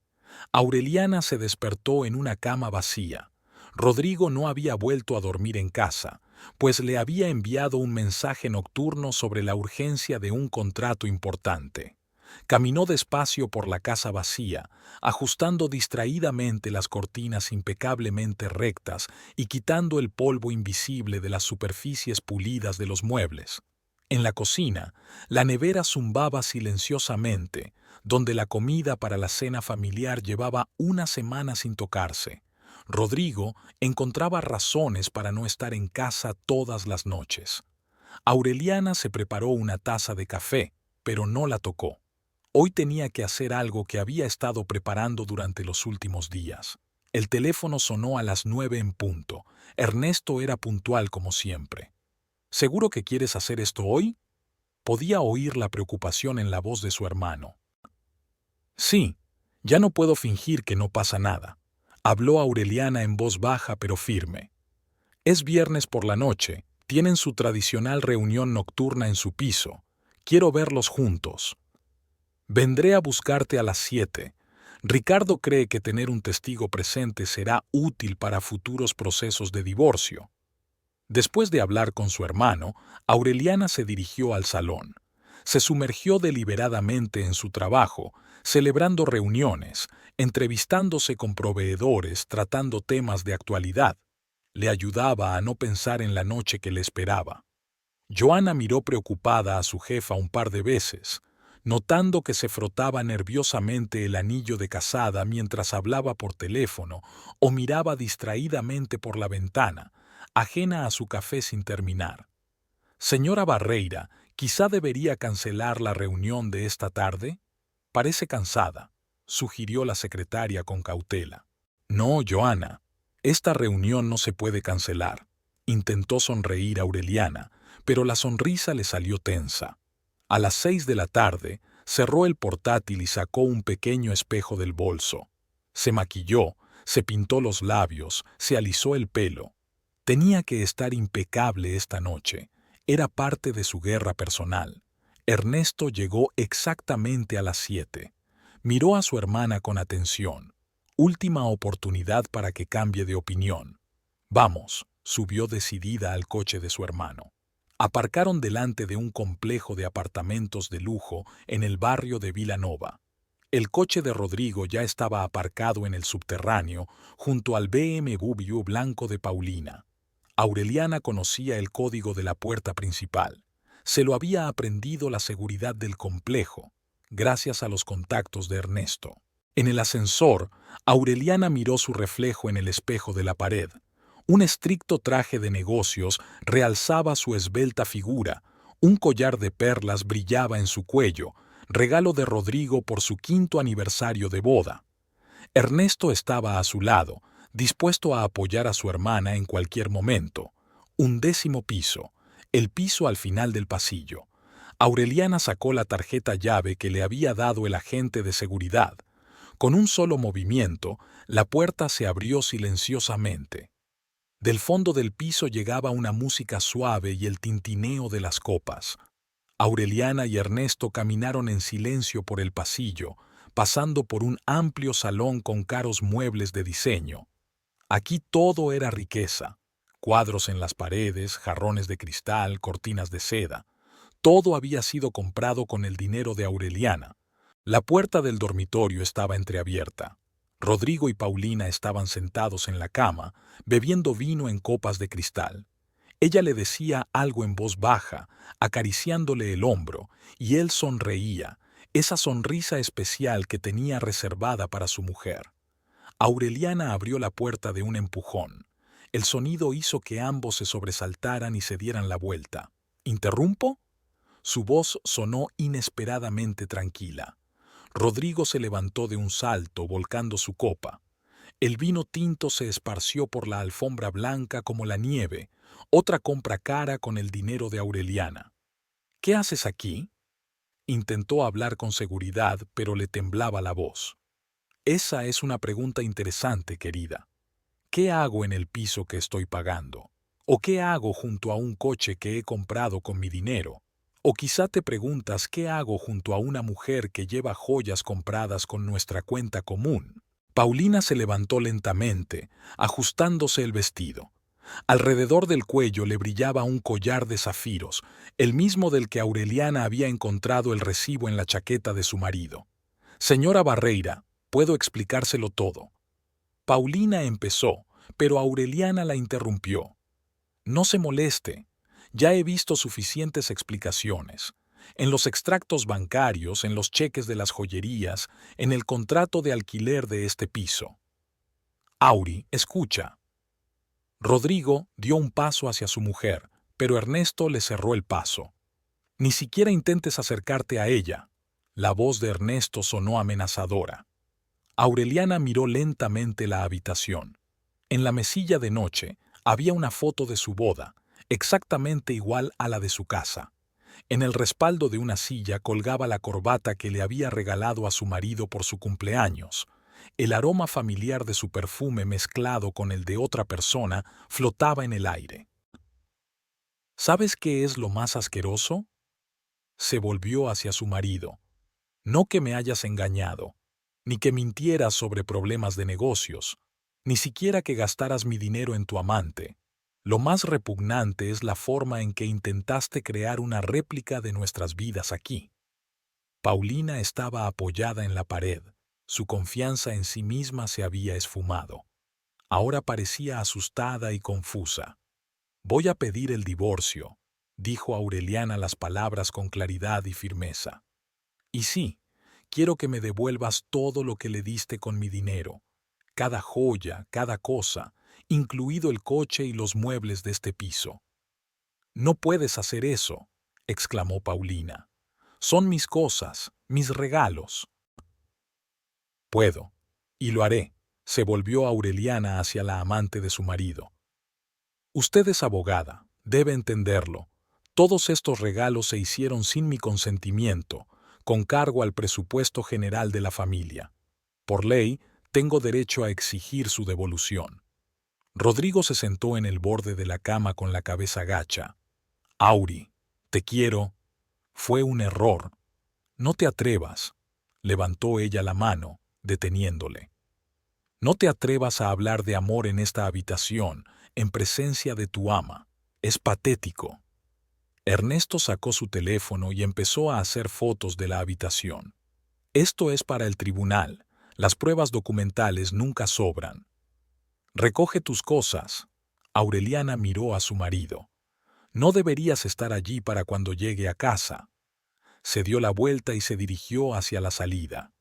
Aureliana se despertó en una cama vacía. Rodrigo no había vuelto a dormir en casa, pues le había enviado un mensaje nocturno sobre la urgencia de un contrato importante. Caminó despacio por la casa vacía, ajustando distraídamente las cortinas impecablemente rectas y quitando el polvo invisible de las superficies pulidas de los muebles. En la cocina, la nevera zumbaba silenciosamente, donde la comida para la cena familiar llevaba una semana sin tocarse. Rodrigo encontraba razones para no estar en casa todas las noches. Aureliana se preparó una taza de café, pero no la tocó. Hoy tenía que hacer algo que había estado preparando durante los últimos días. El teléfono sonó a las 9 en punto. Ernesto era puntual como siempre. ¿Seguro que quieres hacer esto hoy? Podía oír la preocupación en la voz de su hermano. Sí, ya no puedo fingir que no pasa nada, habló Aureliana en voz baja pero firme. Es viernes por la noche, tienen su tradicional reunión nocturna en su piso. Quiero verlos juntos. Vendré a buscarte a las 7. Ricardo cree que tener un testigo presente será útil para futuros procesos de divorcio. Después de hablar con su hermano, Aureliana se dirigió al salón. Se sumergió deliberadamente en su trabajo, celebrando reuniones, entrevistándose con proveedores, tratando temas de actualidad. Le ayudaba a no pensar en la noche que le esperaba. Joana miró preocupada a su jefa un par de veces, notando que se frotaba nerviosamente el anillo de casada mientras hablaba por teléfono o miraba distraídamente por la ventana, ajena a su café sin terminar. Señora Barreira, quizá debería cancelar la reunión de esta tarde. Parece cansada, sugirió la secretaria con cautela. No, Joana, esta reunión no se puede cancelar. Intentó sonreír Aureliana, pero la sonrisa le salió tensa. A las 6 de la tarde, cerró el portátil y sacó un pequeño espejo del bolso. Se maquilló, se pintó los labios, se alisó el pelo. Tenía que estar impecable esta noche. Era parte de su guerra personal. Ernesto llegó exactamente a las 7. Miró a su hermana con atención. Última oportunidad para que cambie de opinión. Vamos, subió decidida al coche de su hermano. Aparcaron delante de un complejo de apartamentos de lujo en el barrio de Vilanova. El coche de Rodrigo ya estaba aparcado en el subterráneo junto al BMW blanco de Paulina. Aureliana conocía el código de la puerta principal. Se lo había aprendido la seguridad del complejo, gracias a los contactos de Ernesto. En el ascensor, Aureliana miró su reflejo en el espejo de la pared. Un estricto traje de negocios realzaba su esbelta figura, un collar de perlas brillaba en su cuello, regalo de Rodrigo por su 5º aniversario de boda. Ernesto estaba a su lado, dispuesto a apoyar a su hermana en cualquier momento. 11º piso, el piso al final del pasillo. Aureliana sacó la tarjeta llave que le había dado el agente de seguridad. Con un solo movimiento, la puerta se abrió silenciosamente. Del fondo del piso llegaba una música suave y el tintineo de las copas. Aureliana y Ernesto caminaron en silencio por el pasillo, pasando por un amplio salón con caros muebles de diseño. Aquí todo era riqueza. Cuadros en las paredes, jarrones de cristal, cortinas de seda. Todo había sido comprado con el dinero de Aureliana. La puerta del dormitorio estaba entreabierta. Rodrigo y Paulina estaban sentados en la cama, bebiendo vino en copas de cristal. Ella le decía algo en voz baja, acariciándole el hombro, y él sonreía, esa sonrisa especial que tenía reservada para su mujer. Aureliana abrió la puerta de un empujón. El sonido hizo que ambos se sobresaltaran y se dieran la vuelta. ¿Interrumpo? Su voz sonó inesperadamente tranquila. Rodrigo se levantó de un salto, volcando su copa. El vino tinto se esparció por la alfombra blanca como la nieve, otra compra cara con el dinero de Aureliana. ¿Qué haces aquí? Intentó hablar con seguridad, pero le temblaba la voz. Esa es una pregunta interesante, querida. ¿Qué hago en el piso que estoy pagando? ¿O qué hago junto a un coche que he comprado con mi dinero? O quizá te preguntas qué hago junto a una mujer que lleva joyas compradas con nuestra cuenta común. Paulina se levantó lentamente, ajustándose el vestido. Alrededor del cuello le brillaba un collar de zafiros, el mismo del que Aureliana había encontrado el recibo en la chaqueta de su marido. Señora Barreira, puedo explicárselo todo. Paulina empezó, pero Aureliana la interrumpió. No se moleste. Ya he visto suficientes explicaciones. En los extractos bancarios, en los cheques de las joyerías, en el contrato de alquiler de este piso. Auri, escucha. Rodrigo dio un paso hacia su mujer, pero Ernesto le cerró el paso. Ni siquiera intentes acercarte a ella. La voz de Ernesto sonó amenazadora. Aureliana miró lentamente la habitación. En la mesilla de noche había una foto de su boda, exactamente igual a la de su casa. En el respaldo de una silla colgaba la corbata que le había regalado a su marido por su cumpleaños. El aroma familiar de su perfume mezclado con el de otra persona flotaba en el aire. ¿Sabes qué es lo más asqueroso? Se volvió hacia su marido. No que me hayas engañado, ni que mintieras sobre problemas de negocios, ni siquiera que gastaras mi dinero en tu amante. Lo más repugnante es la forma en que intentaste crear una réplica de nuestras vidas aquí. Paulina estaba apoyada en la pared. Su confianza en sí misma se había esfumado. Ahora parecía asustada y confusa. Voy a pedir el divorcio, dijo Aureliana las palabras con claridad y firmeza. Y sí, quiero que me devuelvas todo lo que le diste con mi dinero, cada joya, cada cosa, incluido el coche y los muebles de este piso. No puedes hacer eso, exclamó Paulina. Son mis cosas, mis regalos. Puedo, y lo haré, se volvió Aureliana hacia la amante de su marido. Usted es abogada, debe entenderlo. Todos estos regalos se hicieron sin mi consentimiento, con cargo al presupuesto general de la familia. Por ley, tengo derecho a exigir su devolución. Rodrigo se sentó en el borde de la cama con la cabeza gacha. Auri, te quiero. Fue un error. No te atrevas. Levantó ella la mano, deteniéndole. No te atrevas a hablar de amor en esta habitación, en presencia de tu ama. Es patético. Ernesto sacó su teléfono y empezó a hacer fotos de la habitación. Esto es para el tribunal. Las pruebas documentales nunca sobran. Recoge tus cosas. Aureliana miró a su marido. No deberías estar allí para cuando llegue a casa. Se dio la vuelta y se dirigió hacia la salida.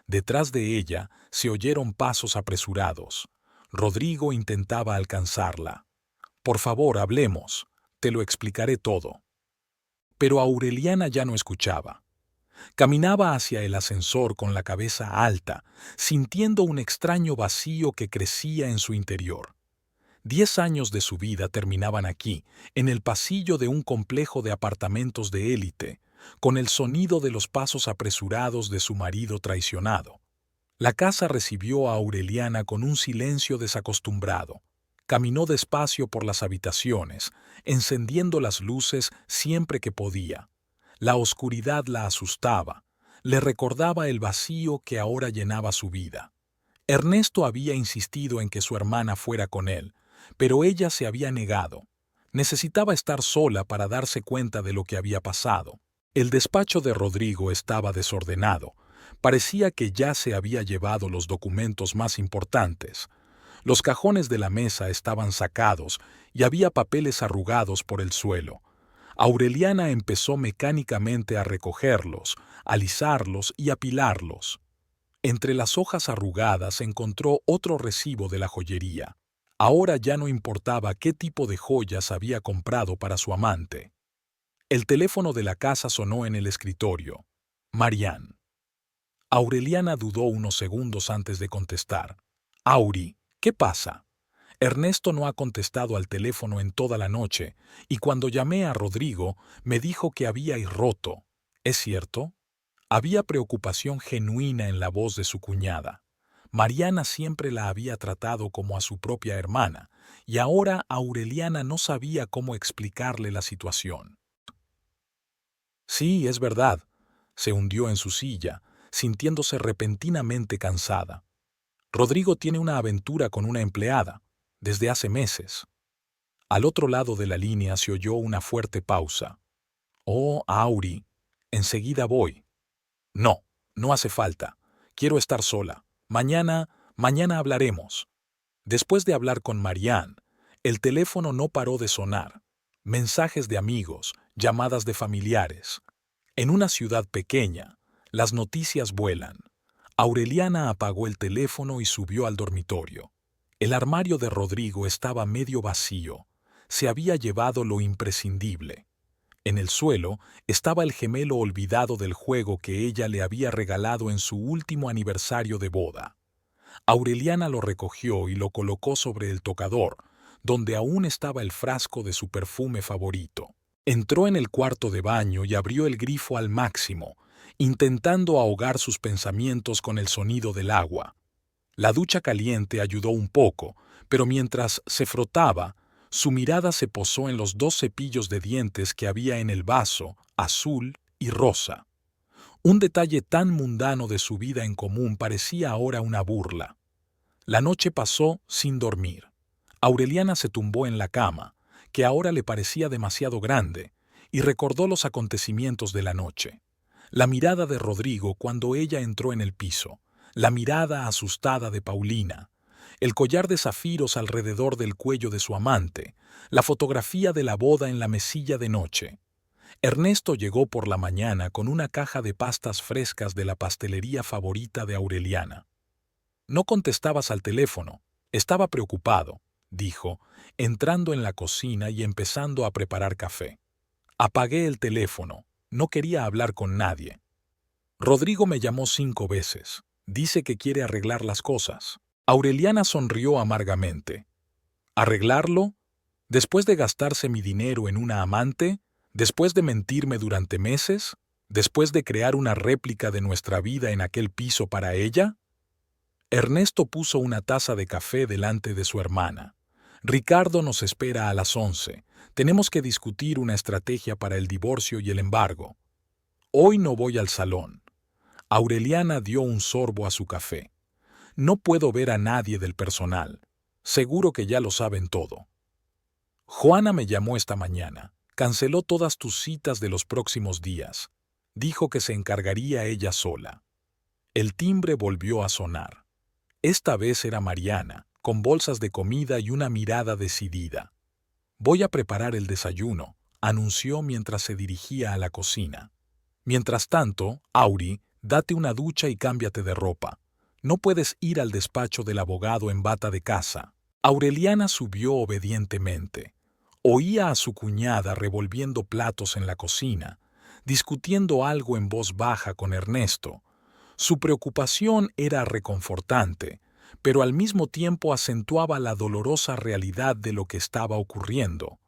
Detrás de ella se oyeron pasos apresurados. Rodrigo intentaba alcanzarla. Por favor, hablemos. Te lo explicaré todo. Pero Aureliana ya no escuchaba. Caminaba hacia el ascensor con la cabeza alta, sintiendo un extraño vacío que crecía en su interior. 10 años de su vida terminaban aquí, en el pasillo de un complejo de apartamentos de élite, con el sonido de los pasos apresurados de su marido traicionado. La casa recibió a Aureliana con un silencio desacostumbrado. Caminó despacio por las habitaciones, encendiendo las luces siempre que podía. La oscuridad la asustaba, le recordaba el vacío que ahora llenaba su vida. Ernesto había insistido en que su hermana fuera con él, pero ella se había negado. Necesitaba estar sola para darse cuenta de lo que había pasado. El despacho de Rodrigo estaba desordenado. Parecía que ya se había llevado los documentos más importantes. Los cajones de la mesa estaban sacados y había papeles arrugados por el suelo. Aureliana empezó mecánicamente a recogerlos, alisarlos y apilarlos. Entre las hojas arrugadas encontró otro recibo de la joyería. Ahora ya no importaba qué tipo de joyas había comprado para su amante. El teléfono de la casa sonó en el escritorio. Marianne. Aureliana dudó unos segundos antes de contestar. Auri, ¿qué pasa? Ernesto no ha contestado al teléfono en toda la noche, y cuando llamé a Rodrigo me dijo que habíais roto. ¿Es cierto? Había preocupación genuina en la voz de su cuñada. Mariana siempre la había tratado como a su propia hermana, y ahora Aureliana no sabía cómo explicarle la situación. Sí, es verdad. Se hundió en su silla, sintiéndose repentinamente cansada. Rodrigo tiene una aventura con una empleada, desde hace meses. Al otro lado de la línea se oyó una fuerte pausa. «Oh, Auri, enseguida voy». «No, no hace falta. Quiero estar sola. Mañana hablaremos». Después de hablar con Marianne, el teléfono no paró de sonar. Mensajes de amigos, llamadas de familiares. En una ciudad pequeña, las noticias vuelan. Aureliana apagó el teléfono y subió al dormitorio. El armario de Rodrigo estaba medio vacío. Se había llevado lo imprescindible. En el suelo estaba el gemelo olvidado del juego que ella le había regalado en su último aniversario de boda. Aureliana lo recogió y lo colocó sobre el tocador, donde aún estaba el frasco de su perfume favorito. Entró en el cuarto de baño y abrió el grifo al máximo, intentando ahogar sus pensamientos con el sonido del agua. La ducha caliente ayudó un poco, pero mientras se frotaba, su mirada se posó en los 2 cepillos de dientes que había en el vaso, azul y rosa. Un detalle tan mundano de su vida en común parecía ahora una burla. La noche pasó sin dormir. Aureliana se tumbó en la cama, que ahora le parecía demasiado grande, y recordó los acontecimientos de la noche. La mirada de Rodrigo cuando ella entró en el piso, la mirada asustada de Paulina, el collar de zafiros alrededor del cuello de su amante, la fotografía de la boda en la mesilla de noche. Ernesto llegó por la mañana con una caja de pastas frescas de la pastelería favorita de Aureliana. «No contestabas al teléfono. Estaba preocupado», dijo, entrando en la cocina y empezando a preparar café. «Apagué el teléfono. No quería hablar con nadie. Rodrigo me llamó 5 veces. Dice que quiere arreglar las cosas». Aureliana sonrió amargamente. «¿Arreglarlo? ¿Después de gastarse mi dinero en una amante? ¿Después de mentirme durante meses? ¿Después de crear una réplica de nuestra vida en aquel piso para ella?» Ernesto puso una taza de café delante de su hermana. «Ricardo nos espera a las 11. Tenemos que discutir una estrategia para el divorcio y el embargo. Hoy no voy al salón». Aureliana dio un sorbo a su café. «No puedo ver a nadie del personal. Seguro que ya lo saben todo». «Juana me llamó esta mañana. Canceló todas tus citas de los próximos días. Dijo que se encargaría ella sola». El timbre volvió a sonar. Esta vez era Mariana, con bolsas de comida y una mirada decidida. «Voy a preparar el desayuno», anunció mientras se dirigía a la cocina. «Mientras tanto, Auri, date una ducha y cámbiate de ropa. No puedes ir al despacho del abogado en bata de casa». Aureliana subió obedientemente. Oía a su cuñada revolviendo platos en la cocina, discutiendo algo en voz baja con Ernesto. Su preocupación era reconfortante, pero al mismo tiempo acentuaba la dolorosa realidad de lo que estaba ocurriendo.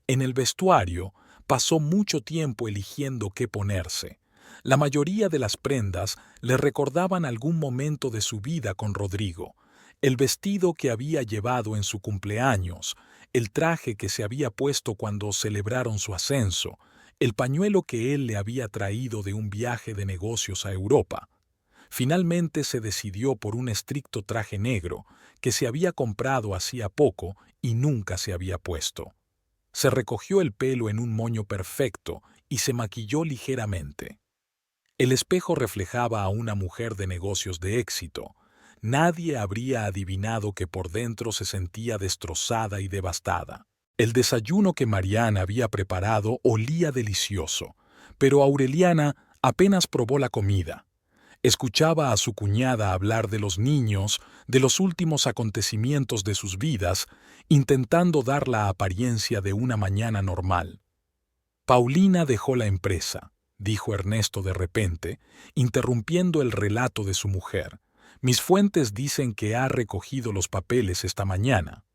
En el vestuario pasó mucho tiempo eligiendo qué ponerse. La mayoría de las prendas le recordaban algún momento de su vida con Rodrigo: el vestido que había llevado en su cumpleaños, el traje que se había puesto cuando celebraron su ascenso, el pañuelo que él le había traído de un viaje de negocios a Europa. Finalmente se decidió por un estricto traje negro que se había comprado hacía poco y nunca se había puesto. Se recogió el pelo en un moño perfecto y se maquilló ligeramente. El espejo reflejaba a una mujer de negocios de éxito. Nadie habría adivinado que por dentro se sentía destrozada y devastada. El desayuno que Mariana había preparado olía delicioso, pero Aureliana apenas probó la comida. Escuchaba a su cuñada hablar de los niños, de los últimos acontecimientos de sus vidas, intentando dar la apariencia de una mañana normal. «Paulina dejó la empresa», dijo Ernesto de repente, interrumpiendo el relato de su mujer. «Mis fuentes dicen que ha recogido los papeles esta mañana».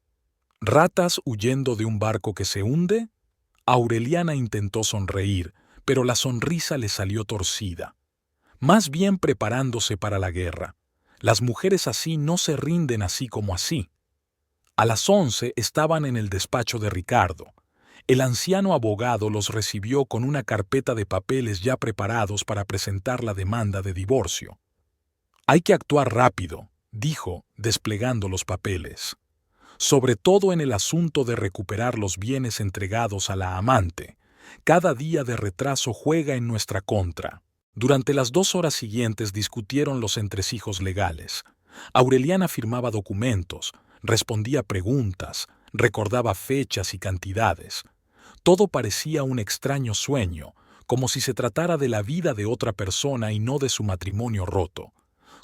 «¿Ratas huyendo de un barco que se hunde?». Aureliana intentó sonreír, pero la sonrisa le salió torcida. «Más bien preparándose para la guerra. Las mujeres así no se rinden así como así». A las 11 estaban en el despacho de Ricardo. El anciano abogado los recibió con una carpeta de papeles ya preparados para presentar la demanda de divorcio. «Hay que actuar rápido», dijo, desplegando los papeles. sobre todo en el asunto de recuperar los bienes entregados a la amante. Cada día de retraso juega en nuestra contra. Durante las 2 horas siguientes discutieron los entresijos legales. Aureliana firmaba documentos, respondía preguntas, recordaba fechas y cantidades. Todo parecía un extraño sueño, como si se tratara de la vida de otra persona y no de su matrimonio roto.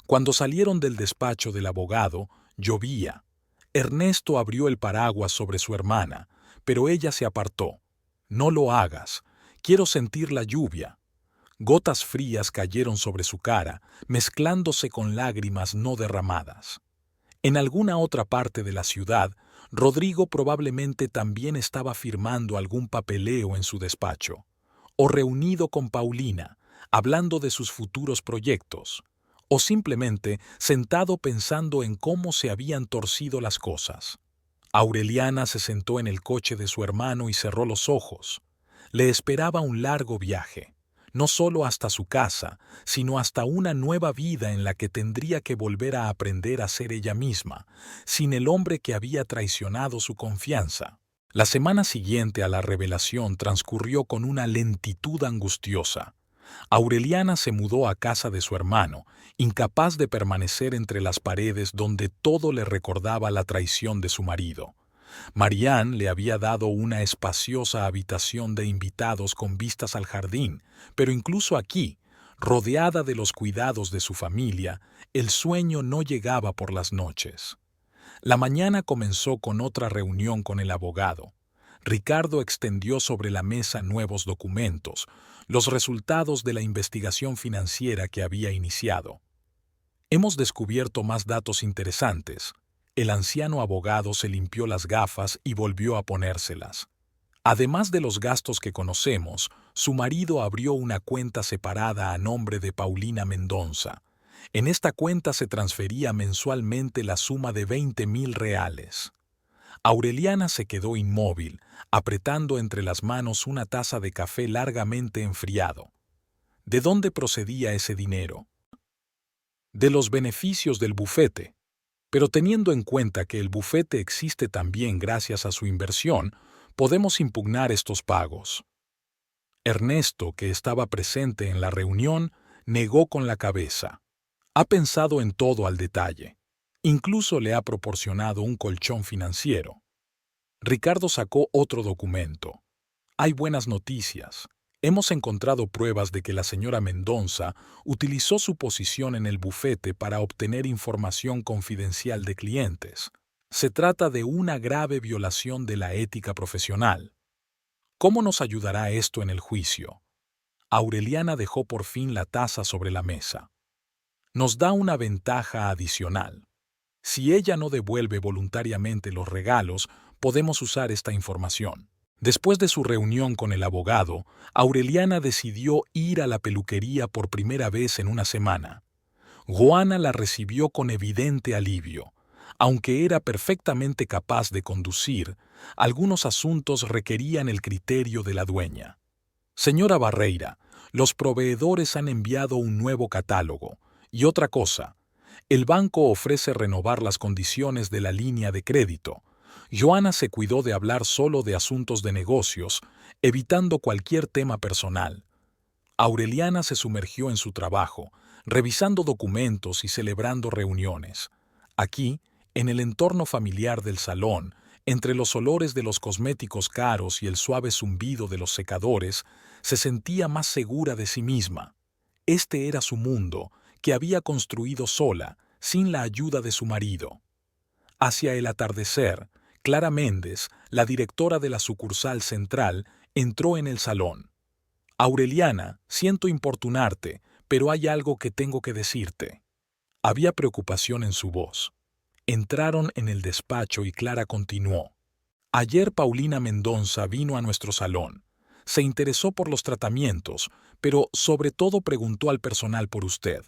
Cuando salieron del despacho del abogado, llovía. Ernesto abrió el paraguas sobre su hermana, pero ella se apartó. «No lo hagas. Quiero sentir la lluvia». Gotas frías cayeron sobre su cara, mezclándose con lágrimas no derramadas. En alguna otra parte de la ciudad, Rodrigo probablemente también estaba firmando algún papeleo en su despacho, o reunido con Paulina, hablando de sus futuros proyectos, o simplemente sentado pensando en cómo se habían torcido las cosas. Aureliana se sentó en el coche de su hermano y cerró los ojos. Le esperaba un largo viaje, no solo hasta su casa, sino hasta una nueva vida en la que tendría que volver a aprender a ser ella misma, sin el hombre que había traicionado su confianza. La semana siguiente a la revelación transcurrió con una lentitud angustiosa. Aureliana se mudó a casa de su hermano, incapaz de permanecer entre las paredes donde todo le recordaba la traición de su marido. Marianne le había dado una espaciosa habitación de invitados con vistas al jardín, pero incluso aquí, rodeada de los cuidados de su familia, el sueño no llegaba por las noches. La mañana comenzó con otra reunión con el abogado. Ricardo extendió sobre la mesa nuevos documentos, los resultados de la investigación financiera que había iniciado. «Hemos descubierto más datos interesantes». El anciano abogado se limpió las gafas y volvió a ponérselas. Además de los gastos que conocemos, su marido abrió una cuenta separada a nombre de Paulina Mendonza. En esta cuenta se transfería mensualmente la suma de 20.000 reales. Aureliana se quedó inmóvil, apretando entre las manos una taza de café largamente enfriado. ¿De dónde procedía ese dinero? De los beneficios del bufete. Pero teniendo en cuenta que el bufete existe también gracias a su inversión, podemos impugnar estos pagos. Ernesto, que estaba presente en la reunión, negó con la cabeza. Ha pensado en todo al detalle. Incluso le ha proporcionado un colchón financiero. Ricardo sacó otro documento. Hay buenas noticias. Hemos encontrado pruebas de que la señora Mendonza utilizó su posición en el bufete para obtener información confidencial de clientes. Se trata de una grave violación de la ética profesional. ¿Cómo nos ayudará esto en el juicio? Aureliana dejó por fin la taza sobre la mesa. Nos da una ventaja adicional. Si ella no devuelve voluntariamente los regalos, podemos usar esta información. Después de su reunión con el abogado, Aureliana decidió ir a la peluquería por primera vez en una semana. Juana la recibió con evidente alivio. Aunque era perfectamente capaz de conducir, algunos asuntos requerían el criterio de la dueña. «Señora Barreira, los proveedores han enviado un nuevo catálogo. Y otra cosa, el banco ofrece renovar las condiciones de la línea de crédito». Joana se cuidó de hablar solo de asuntos de negocios, evitando cualquier tema personal. Aureliana se sumergió en su trabajo, revisando documentos y celebrando reuniones. Aquí, en el entorno familiar del salón, entre los olores de los cosméticos caros y el suave zumbido de los secadores, se sentía más segura de sí misma. Este era su mundo, que había construido sola, sin la ayuda de su marido. Hacia el atardecer, Clara Méndez, la directora de la sucursal central, entró en el salón. «Aureliana, siento importunarte, pero hay algo que tengo que decirte». Había preocupación en su voz. Entraron en el despacho y Clara continuó. «Ayer Paulina Mendonza vino a nuestro salón. Se interesó por los tratamientos, pero sobre todo preguntó al personal por usted.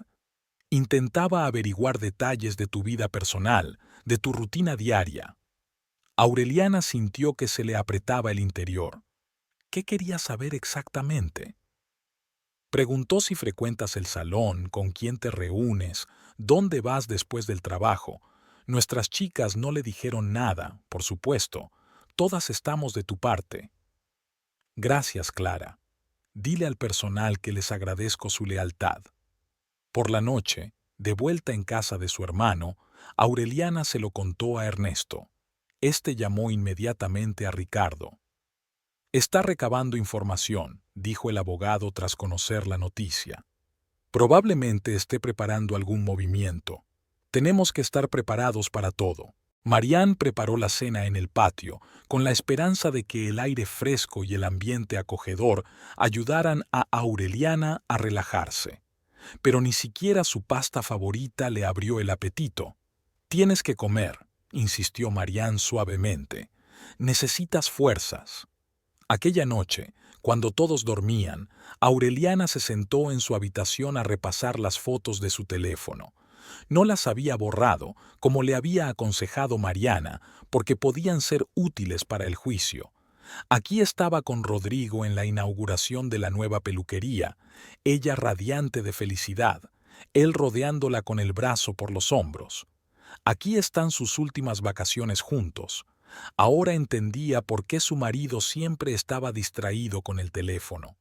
Intentaba averiguar detalles de tu vida personal, de tu rutina diaria». Aureliana sintió que se le apretaba el interior. ¿Qué quería saber exactamente? Preguntó si frecuentas el salón, con quién te reúnes, dónde vas después del trabajo. Nuestras chicas no le dijeron nada, por supuesto. Todas estamos de tu parte. Gracias, Clara. Dile al personal que les agradezco su lealtad. Por la noche, de vuelta en casa de su hermano, Aureliana se lo contó a Ernesto. Este llamó inmediatamente a Ricardo. Está recabando información, dijo el abogado tras conocer la noticia. Probablemente esté preparando algún movimiento. Tenemos que estar preparados para todo. Marianne preparó la cena en el patio, con la esperanza de que el aire fresco y el ambiente acogedor ayudaran a Aureliana a relajarse. Pero ni siquiera su pasta favorita le abrió el apetito. Tienes que comer, insistió Marianne suavemente. Necesitas fuerzas. Aquella noche, cuando todos dormían, Aureliana se sentó en su habitación a repasar las fotos de su teléfono. No las había borrado, como le había aconsejado Mariana, porque podían ser útiles para el juicio. Aquí estaba con Rodrigo en la inauguración de la nueva peluquería, ella radiante de felicidad, él rodeándola con el brazo por los hombros. Aquí están sus últimas vacaciones juntos. Ahora entendía por qué su marido siempre estaba distraído con el teléfono.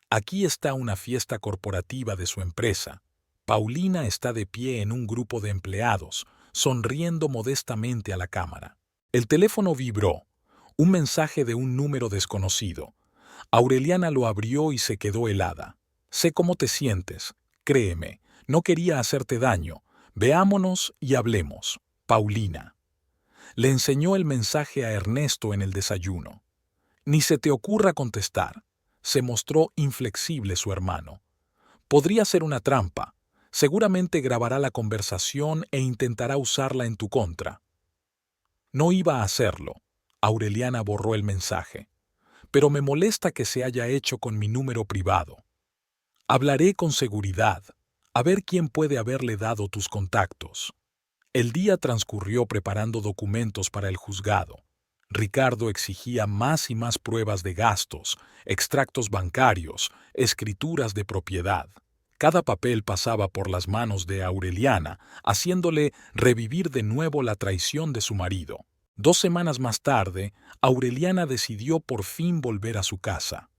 Aquí está una fiesta corporativa de su empresa. Paulina está de pie en un grupo de empleados, sonriendo modestamente a la cámara. El teléfono vibró. Un mensaje de un número desconocido. Aureliana lo abrió y se quedó helada. Sé cómo te sientes. Créeme, no quería hacerte daño. Veámonos y hablemos. Paulina. Le enseñó el mensaje a Ernesto en el desayuno. Ni se te ocurra contestar. Se mostró inflexible su hermano. Podría ser una trampa. Seguramente grabará la conversación e intentará usarla en tu contra. No iba a hacerlo. Aureliana borró el mensaje. Pero me molesta que se haya hecho con mi número privado. Hablaré con seguridad, a ver quién puede haberle dado tus contactos. El día transcurrió preparando documentos para el juzgado. Ricardo exigía más y más pruebas de gastos, extractos bancarios, escrituras de propiedad. Cada papel pasaba por las manos de Aureliana, haciéndole revivir de nuevo la traición de su marido. 2 semanas más tarde, Aureliana decidió por fin volver a su casa.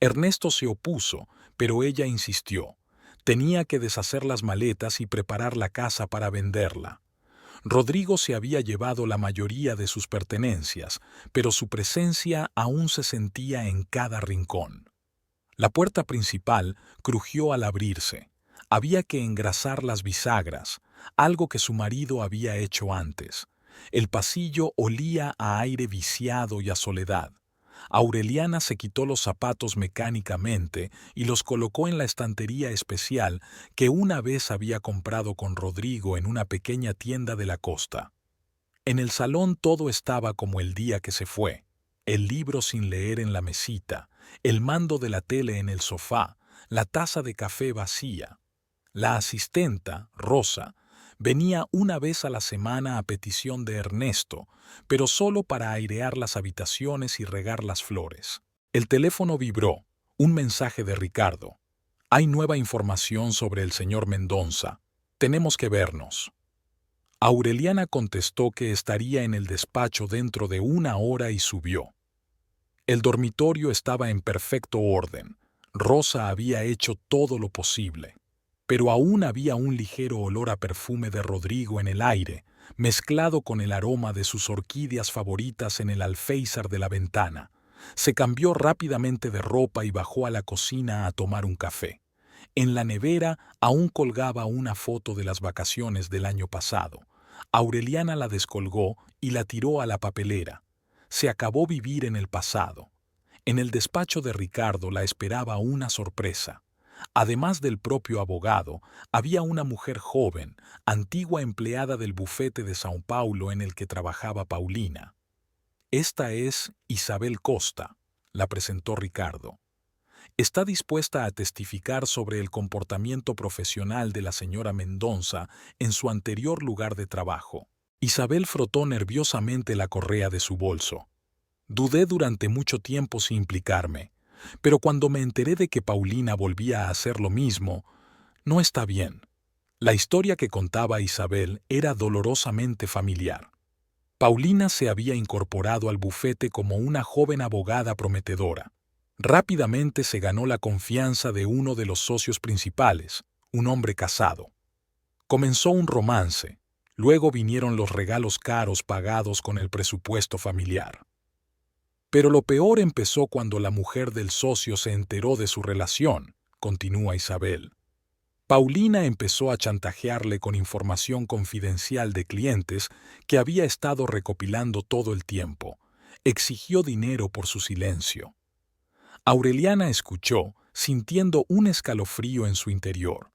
Ernesto se opuso, pero ella insistió. Tenía que deshacer las maletas y preparar la casa para venderla. Rodrigo se había llevado la mayoría de sus pertenencias, pero su presencia aún se sentía en cada rincón. La puerta principal crujió al abrirse. Había que engrasar las bisagras, algo que su marido había hecho antes. El pasillo olía a aire viciado y a soledad. Aureliana se quitó los zapatos mecánicamente y los colocó en la estantería especial que una vez había comprado con Rodrigo en una pequeña tienda de la costa. En el salón todo estaba como el día que se fue. El libro sin leer en la mesita, el mando de la tele en el sofá, la taza de café vacía. La asistenta, Rosa, venía una vez a la semana a petición de Ernesto, pero solo para airear las habitaciones y regar las flores. El teléfono vibró, un mensaje de Ricardo. Hay nueva información sobre el señor Mendonça. Tenemos que vernos. Aureliana contestó que estaría en el despacho dentro de 1 hora y subió. El dormitorio estaba en perfecto orden. Rosa había hecho todo lo posible. Pero aún había un ligero olor a perfume de Rodrigo en el aire, mezclado con el aroma de sus orquídeas favoritas en el alféizar de la ventana. Se cambió rápidamente de ropa y bajó a la cocina a tomar un café. En la nevera aún colgaba una foto de las vacaciones del año pasado. Aureliana la descolgó y la tiró a la papelera. Se acabó vivir en el pasado. En el despacho de Ricardo la esperaba una sorpresa. Además del propio abogado, había una mujer joven, antigua empleada del bufete de São Paulo en el que trabajaba Paulina. Esta es Isabel Costa, la presentó Ricardo. Está dispuesta a testificar sobre el comportamiento profesional de la señora Mendonça en su anterior lugar de trabajo. Isabel frotó nerviosamente la correa de su bolso. Dudé durante mucho tiempo si implicarme, pero cuando me enteré de que Paulina volvía a hacer lo mismo, no está bien. La historia que contaba Isabel era dolorosamente familiar. Paulina se había incorporado al bufete como una joven abogada prometedora. Rápidamente se ganó la confianza de uno de los socios principales, un hombre casado. Comenzó un romance, luego vinieron los regalos caros pagados con el presupuesto familiar. Pero lo peor empezó cuando la mujer del socio se enteró de su relación, continúa Isabel. Paulina empezó a chantajearle con información confidencial de clientes que había estado recopilando todo el tiempo. Exigió dinero por su silencio. Aureliana escuchó, sintiendo un escalofrío en su interior.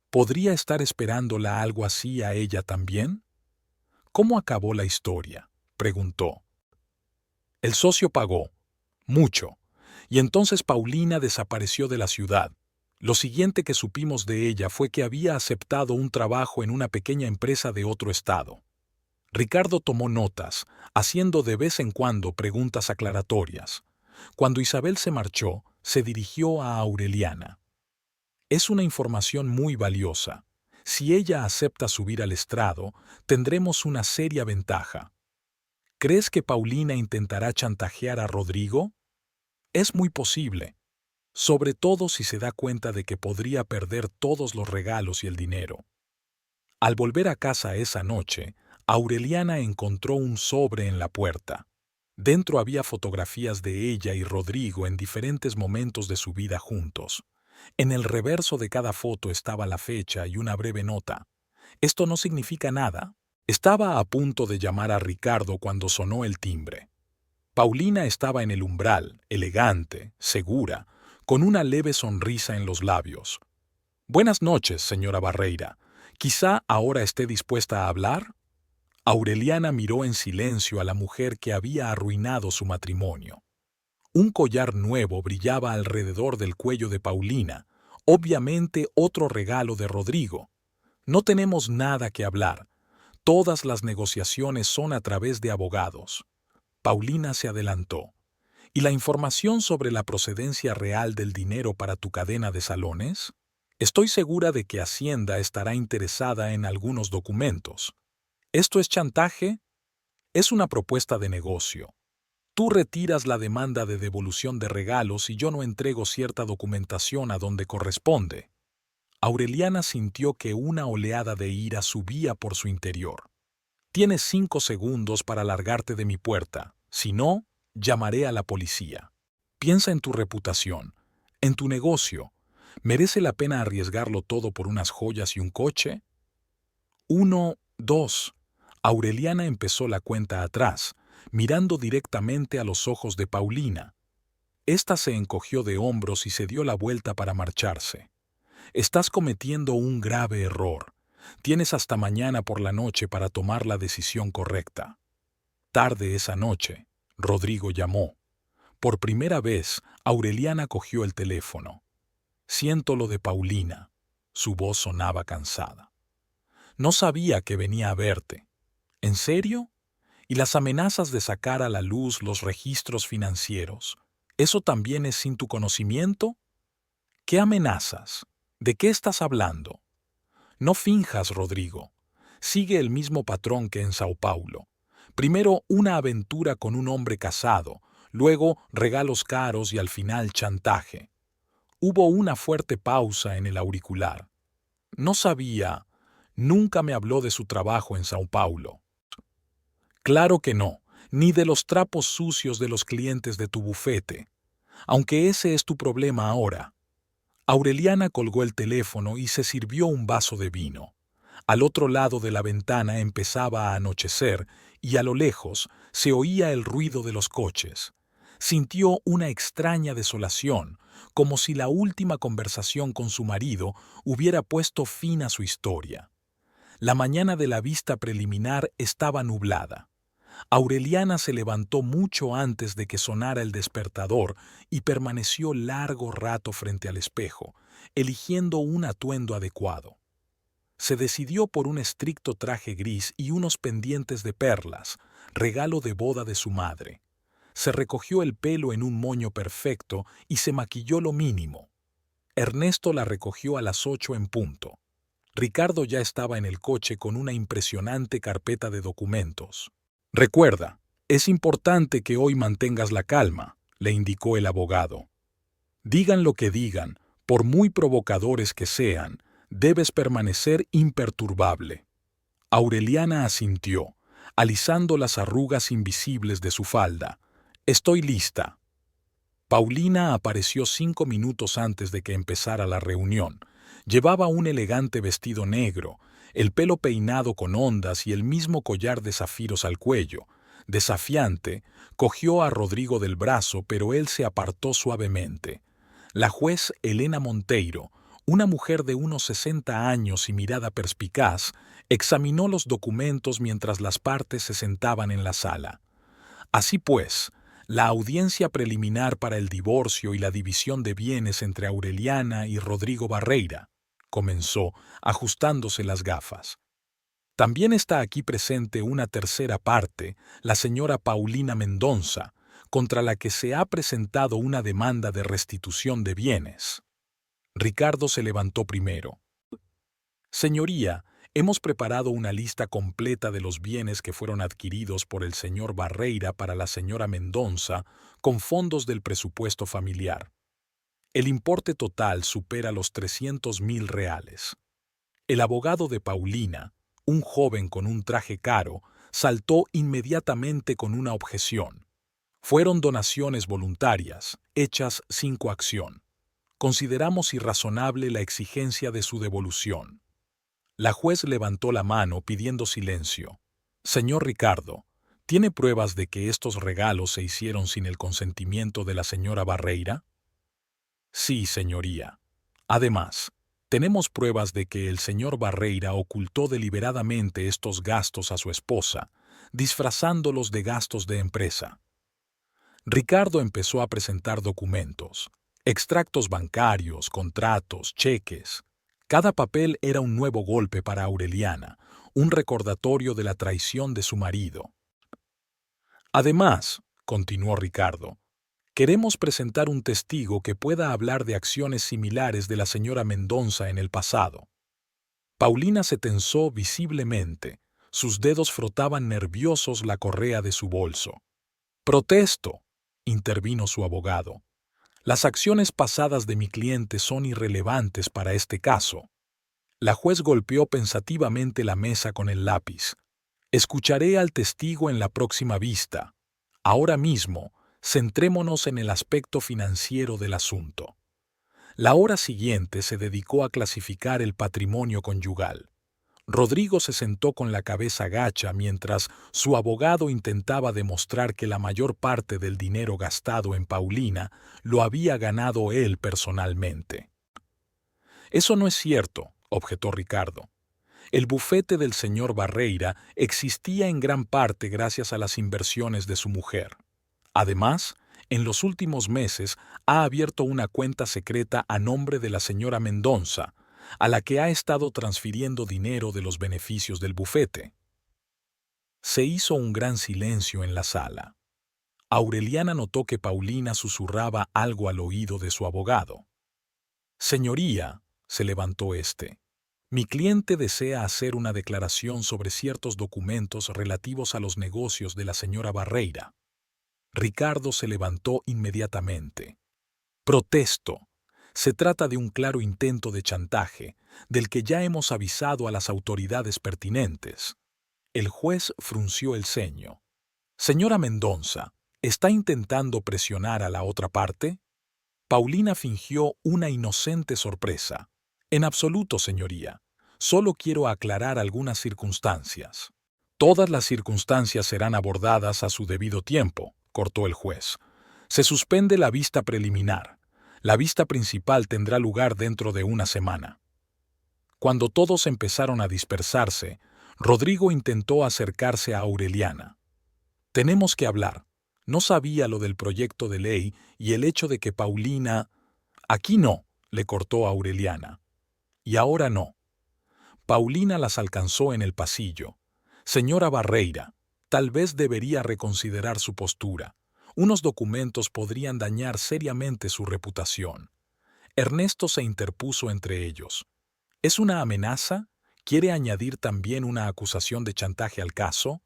¿Podría estar esperándola algo así a ella también? ¿Cómo acabó la historia?, preguntó. El socio pagó, mucho, y entonces Paulina desapareció de la ciudad. Lo siguiente que supimos de ella fue que había aceptado un trabajo en una pequeña empresa de otro estado. Ricardo tomó notas, haciendo de vez en cuando preguntas aclaratorias. Cuando Isabel se marchó, se dirigió a Aureliana. Es una información muy valiosa. Si ella acepta subir al estrado, tendremos una seria ventaja. ¿Crees que Paulina intentará chantajear a Rodrigo? Es muy posible, sobre todo si se da cuenta de que podría perder todos los regalos y el dinero. Al volver a casa esa noche, Aureliana encontró un sobre en la puerta. Dentro había fotografías de ella y Rodrigo en diferentes momentos de su vida juntos. En el reverso de cada foto estaba la fecha y una breve nota. Esto no significa nada. Estaba a punto de llamar a Ricardo cuando sonó el timbre. Paulina estaba en el umbral, elegante, segura, con una leve sonrisa en los labios. «Buenas noches, señora Barreira. ¿Quizá ahora esté dispuesta a hablar?» Aureliana miró en silencio a la mujer que había arruinado su matrimonio. Un collar nuevo brillaba alrededor del cuello de Paulina, obviamente otro regalo de Rodrigo. «No tenemos nada que hablar. Todas las negociaciones son a través de abogados». Paulina se adelantó. ¿Y la información sobre la procedencia real del dinero para tu cadena de salones? Estoy segura de que Hacienda estará interesada en algunos documentos. ¿Esto es chantaje? Es una propuesta de negocio. Tú retiras la demanda de devolución de regalos y yo no entrego cierta documentación a donde corresponde. Aureliana sintió que una oleada de ira subía por su interior. Tienes 5 segundos para largarte de mi puerta. Si no, llamaré a la policía. Piensa en tu reputación, en tu negocio. ¿Merece la pena arriesgarlo todo por unas joyas y un coche? 1, 2. Aureliana empezó la cuenta atrás, mirando directamente a los ojos de Paulina. Esta se encogió de hombros y se dio la vuelta para marcharse. Estás cometiendo un grave error. Tienes hasta mañana por la noche para tomar la decisión correcta. Tarde esa noche, Rodrigo llamó. Por primera vez, Aureliana cogió el teléfono. Siento lo de Paulina. Su voz sonaba cansada. No sabía que venía a verte. ¿En serio? ¿Y las amenazas de sacar a la luz los registros financieros? ¿Eso también es sin tu conocimiento? ¿Qué amenazas? ¿De qué estás hablando? No finjas, Rodrigo. Sigue el mismo patrón que en Sao Paulo. Primero una aventura con un hombre casado, luego regalos caros y al final chantaje. Hubo una fuerte pausa en el auricular. No sabía. Nunca me habló de su trabajo en Sao Paulo. Claro que no, ni de los trapos sucios de los clientes de tu bufete. Aunque ese es tu problema ahora. Aureliana colgó el teléfono y se sirvió un vaso de vino. Al otro lado de la ventana empezaba a anochecer y a lo lejos se oía el ruido de los coches. Sintió una extraña desolación, como si la última conversación con su marido hubiera puesto fin a su historia. La mañana de la vista preliminar estaba nublada. Aureliana se levantó mucho antes de que sonara el despertador y permaneció largo rato frente al espejo, eligiendo un atuendo adecuado. Se decidió por un estricto traje gris y unos pendientes de perlas, regalo de boda de su madre. Se recogió el pelo en un moño perfecto y se maquilló lo mínimo. Ernesto la recogió a las 8 en punto. Ricardo ya estaba en el coche con una impresionante carpeta de documentos. «Recuerda, es importante que hoy mantengas la calma», le indicó el abogado. «Digan lo que digan, por muy provocadores que sean, debes permanecer imperturbable». Aureliana asintió, alisando las arrugas invisibles de su falda. «Estoy lista». Paulina apareció 5 minutos antes de que empezara la reunión. Llevaba un elegante vestido negro, el pelo peinado con ondas y el mismo collar de zafiros al cuello. Desafiante, cogió a Rodrigo del brazo, pero él se apartó suavemente. La juez Elena Monteiro, una mujer de unos 60 años y mirada perspicaz, examinó los documentos mientras las partes se sentaban en la sala. Así pues, la audiencia preliminar para el divorcio y la división de bienes entre Aureliana y Rodrigo Barreira comenzó, ajustándose las gafas. También está aquí presente una tercera parte, la señora Paulina Mendonça, contra la que se ha presentado una demanda de restitución de bienes. Ricardo se levantó primero. «Señoría, hemos preparado una lista completa de los bienes que fueron adquiridos por el señor Barreira para la señora Mendonça con fondos del presupuesto familiar. El importe total supera los 300.000 reales. El abogado de Paulina, un joven con un traje caro, saltó inmediatamente con una objeción. Fueron donaciones voluntarias, hechas sin coacción. Consideramos irrazonable la exigencia de su devolución». La juez levantó la mano pidiendo silencio. «Señor Ricardo, ¿tiene pruebas de que estos regalos se hicieron sin el consentimiento de la señora Barreira?» «Sí, señoría. Además, tenemos pruebas de que el señor Barreira ocultó deliberadamente estos gastos a su esposa, disfrazándolos de gastos de empresa». Ricardo empezó a presentar documentos, extractos bancarios, contratos, cheques. Cada papel era un nuevo golpe para Aureliana, un recordatorio de la traición de su marido. «Además», continuó Ricardo, «queremos presentar un testigo que pueda hablar de acciones similares de la señora Mendonça en el pasado». Paulina se tensó visiblemente. Sus dedos frotaban nerviosos la correa de su bolso. «Protesto», intervino su abogado. «Las acciones pasadas de mi cliente son irrelevantes para este caso». La juez golpeó pensativamente la mesa con el lápiz. «Escucharé al testigo en la próxima vista. Ahora mismo, centrémonos en el aspecto financiero del asunto». La hora siguiente se dedicó a clasificar el patrimonio conyugal. Rodrigo se sentó con la cabeza gacha mientras su abogado intentaba demostrar que la mayor parte del dinero gastado en Paulina lo había ganado él personalmente. «Eso no es cierto», objetó Ricardo. «El bufete del señor Barreira existía en gran parte gracias a las inversiones de su mujer. Además, en los últimos meses ha abierto una cuenta secreta a nombre de la señora Mendonça, a la que ha estado transfiriendo dinero de los beneficios del bufete». Se hizo un gran silencio en la sala. Aureliana notó que Paulina susurraba algo al oído de su abogado. «Señoría», se levantó éste, «mi cliente desea hacer una declaración sobre ciertos documentos relativos a los negocios de la señora Barreira». Ricardo se levantó inmediatamente. «Protesto. Se trata de un claro intento de chantaje, del que ya hemos avisado a las autoridades pertinentes». El juez frunció el ceño. «Señora Mendonça, ¿está intentando presionar a la otra parte?» Paulina fingió una inocente sorpresa. «En absoluto, señoría. Solo quiero aclarar algunas circunstancias». «Todas las circunstancias serán abordadas a su debido tiempo», cortó el juez. «Se suspende la vista preliminar. La vista principal tendrá lugar dentro de una semana». Cuando todos empezaron a dispersarse, Rodrigo intentó acercarse a Aureliana. «Tenemos que hablar. No sabía lo del proyecto de ley y el hecho de que Paulina...» «Aquí no», le cortó Aureliana. «Y ahora no». Paulina las alcanzó en el pasillo. «Señora Barreira, tal vez debería reconsiderar su postura. Unos documentos podrían dañar seriamente su reputación». Ernesto se interpuso entre ellos. ¿Es una amenaza? ¿Quiere añadir también una acusación de chantaje al caso?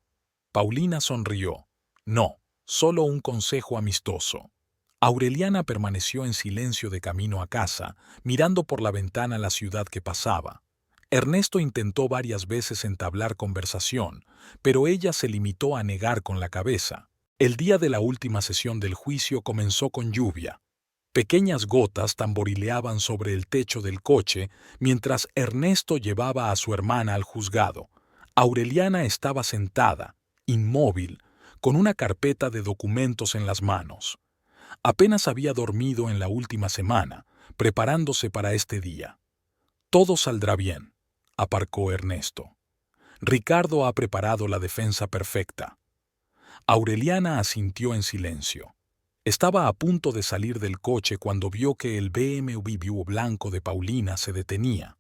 Paulina sonrió. No, solo un consejo amistoso. Aureliana permaneció en silencio de camino a casa, mirando por la ventana la ciudad que pasaba. Ernesto intentó varias veces entablar conversación, pero ella se limitó a negar con la cabeza. El día de la última sesión del juicio comenzó con lluvia. Pequeñas gotas tamborileaban sobre el techo del coche mientras Ernesto llevaba a su hermana al juzgado. Aureliana estaba sentada, inmóvil, con una carpeta de documentos en las manos. Apenas había dormido en la última semana, preparándose para este día. Todo saldrá bien, aparcó Ernesto. Ricardo ha preparado la defensa perfecta. Aureliana asintió en silencio. Estaba a punto de salir del coche cuando vio que el BMW blanco de Paulina se detenía.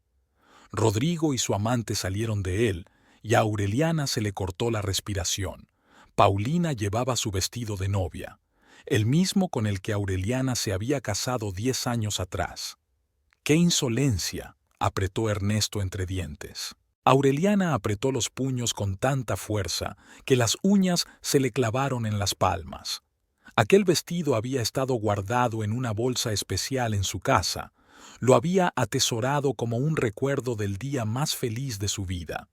Rodrigo y su amante salieron de él, y a Aureliana se le cortó la respiración. Paulina llevaba su vestido de novia, el mismo con el que Aureliana se había casado 10 años atrás. ¡Qué insolencia!, apretó Ernesto entre dientes. Aureliana apretó los puños con tanta fuerza que las uñas se le clavaron en las palmas. Aquel vestido había estado guardado en una bolsa especial en su casa. Lo había atesorado como un recuerdo del día más feliz de su vida.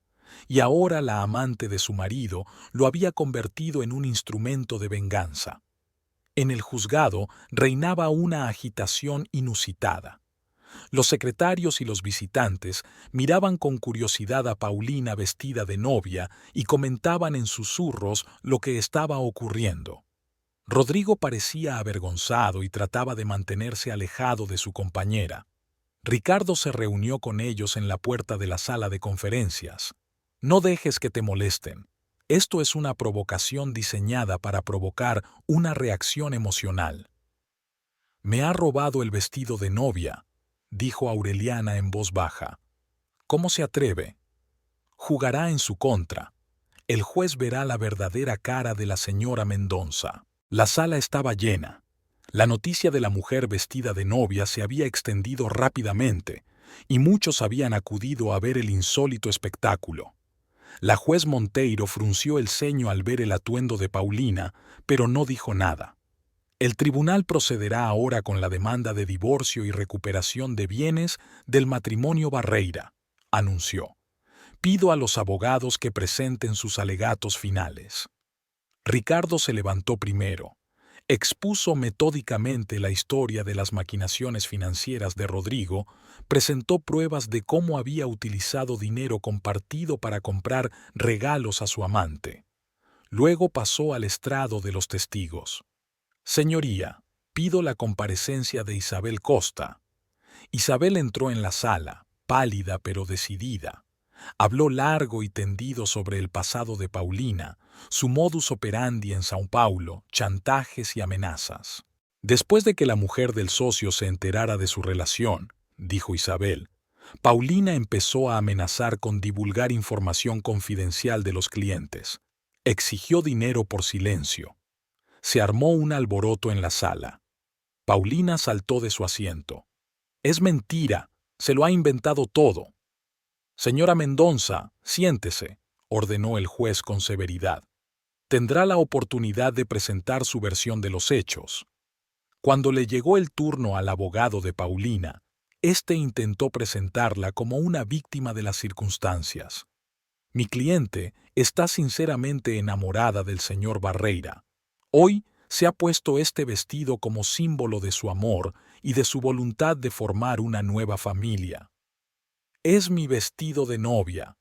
Y ahora la amante de su marido lo había convertido en un instrumento de venganza. En el juzgado reinaba una agitación inusitada. Los secretarios y los visitantes miraban con curiosidad a Paulina vestida de novia y comentaban en susurros lo que estaba ocurriendo. Rodrigo parecía avergonzado y trataba de mantenerse alejado de su compañera. Ricardo se reunió con ellos en la puerta de la sala de conferencias. No dejes que te molesten. Esto es una provocación diseñada para provocar una reacción emocional. Me ha robado el vestido de novia, dijo Aureliana en voz baja. ¿Cómo se atreve? Jugará en su contra. El juez verá la verdadera cara de la señora Mendoza. La sala estaba llena. La noticia de la mujer vestida de novia se había extendido rápidamente, y muchos habían acudido a ver el insólito espectáculo. La juez Monteiro frunció el ceño al ver el atuendo de Paulina, pero no dijo nada. El tribunal procederá ahora con la demanda de divorcio y recuperación de bienes del matrimonio Barreira, anunció. Pido a los abogados que presenten sus alegatos finales. Ricardo se levantó primero. Expuso metódicamente la historia de las maquinaciones financieras de Rodrigo, presentó pruebas de cómo había utilizado dinero compartido para comprar regalos a su amante. Luego pasó al estrado de los testigos. Señoría, pido la comparecencia de Isabel Costa. Isabel entró en la sala, pálida pero decidida. Habló largo y tendido sobre el pasado de Paulina, su modus operandi en São Paulo, chantajes y amenazas. Después de que la mujer del socio se enterara de su relación, dijo Isabel, Paulina empezó a amenazar con divulgar información confidencial de los clientes. Exigió dinero por silencio. Se armó un alboroto en la sala. Paulina saltó de su asiento. «Es mentira, se lo ha inventado todo». «Señora Mendoza, siéntese», ordenó el juez con severidad. «Tendrá la oportunidad de presentar su versión de los hechos». Cuando le llegó el turno al abogado de Paulina, éste intentó presentarla como una víctima de las circunstancias. «Mi cliente está sinceramente enamorada del señor Barreira. Hoy se ha puesto este vestido como símbolo de su amor y de su voluntad de formar una nueva familia. Es mi vestido de novia».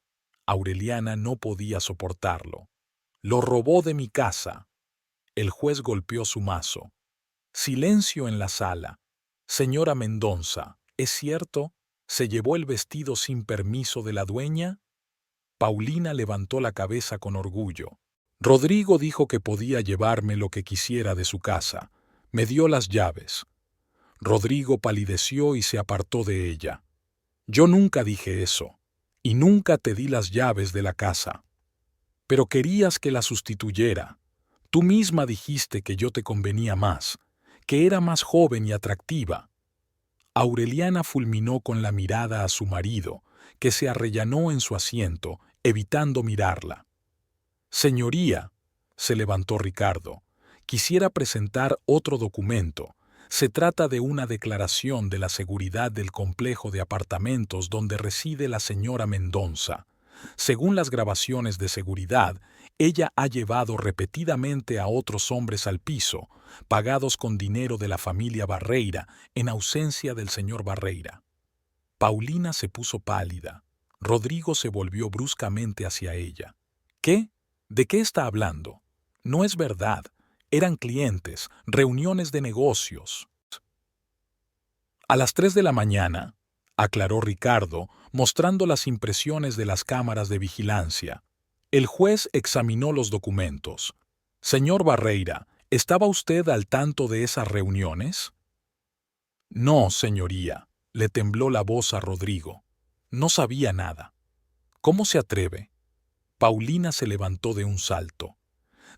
Aureliana no podía soportarlo. «Lo robó de mi casa». El juez golpeó su mazo. Silencio en la sala. «Señora Mendoza, ¿es cierto? ¿Se llevó el vestido sin permiso de la dueña?» Paulina levantó la cabeza con orgullo. «Rodrigo dijo que podía llevarme lo que quisiera de su casa. Me dio las llaves». Rodrigo palideció y se apartó de ella. «Yo nunca dije eso, y nunca te di las llaves de la casa. Pero querías que la sustituyera. Tú misma dijiste que yo te convenía más, que era más joven y atractiva». Aureliana fulminó con la mirada a su marido, que se arrellanó en su asiento, evitando mirarla. «Señoría», se levantó Ricardo, «quisiera presentar otro documento. Se trata de una declaración de la seguridad del complejo de apartamentos donde reside la señora Mendonça. Según las grabaciones de seguridad, ella ha llevado repetidamente a otros hombres al piso, pagados con dinero de la familia Barreira, en ausencia del señor Barreira». Paulina se puso pálida. Rodrigo se volvió bruscamente hacia ella. «¿Qué? ¿De qué está hablando? No es verdad. Eran clientes, reuniones de negocios». «A las 3 de la mañana», aclaró Ricardo, mostrando las impresiones de las cámaras de vigilancia. El juez examinó los documentos. «Señor Barreira, ¿estaba usted al tanto de esas reuniones?» «No, señoría», le tembló la voz a Rodrigo. «No sabía nada». «¿Cómo se atreve?» Paulina se levantó de un salto.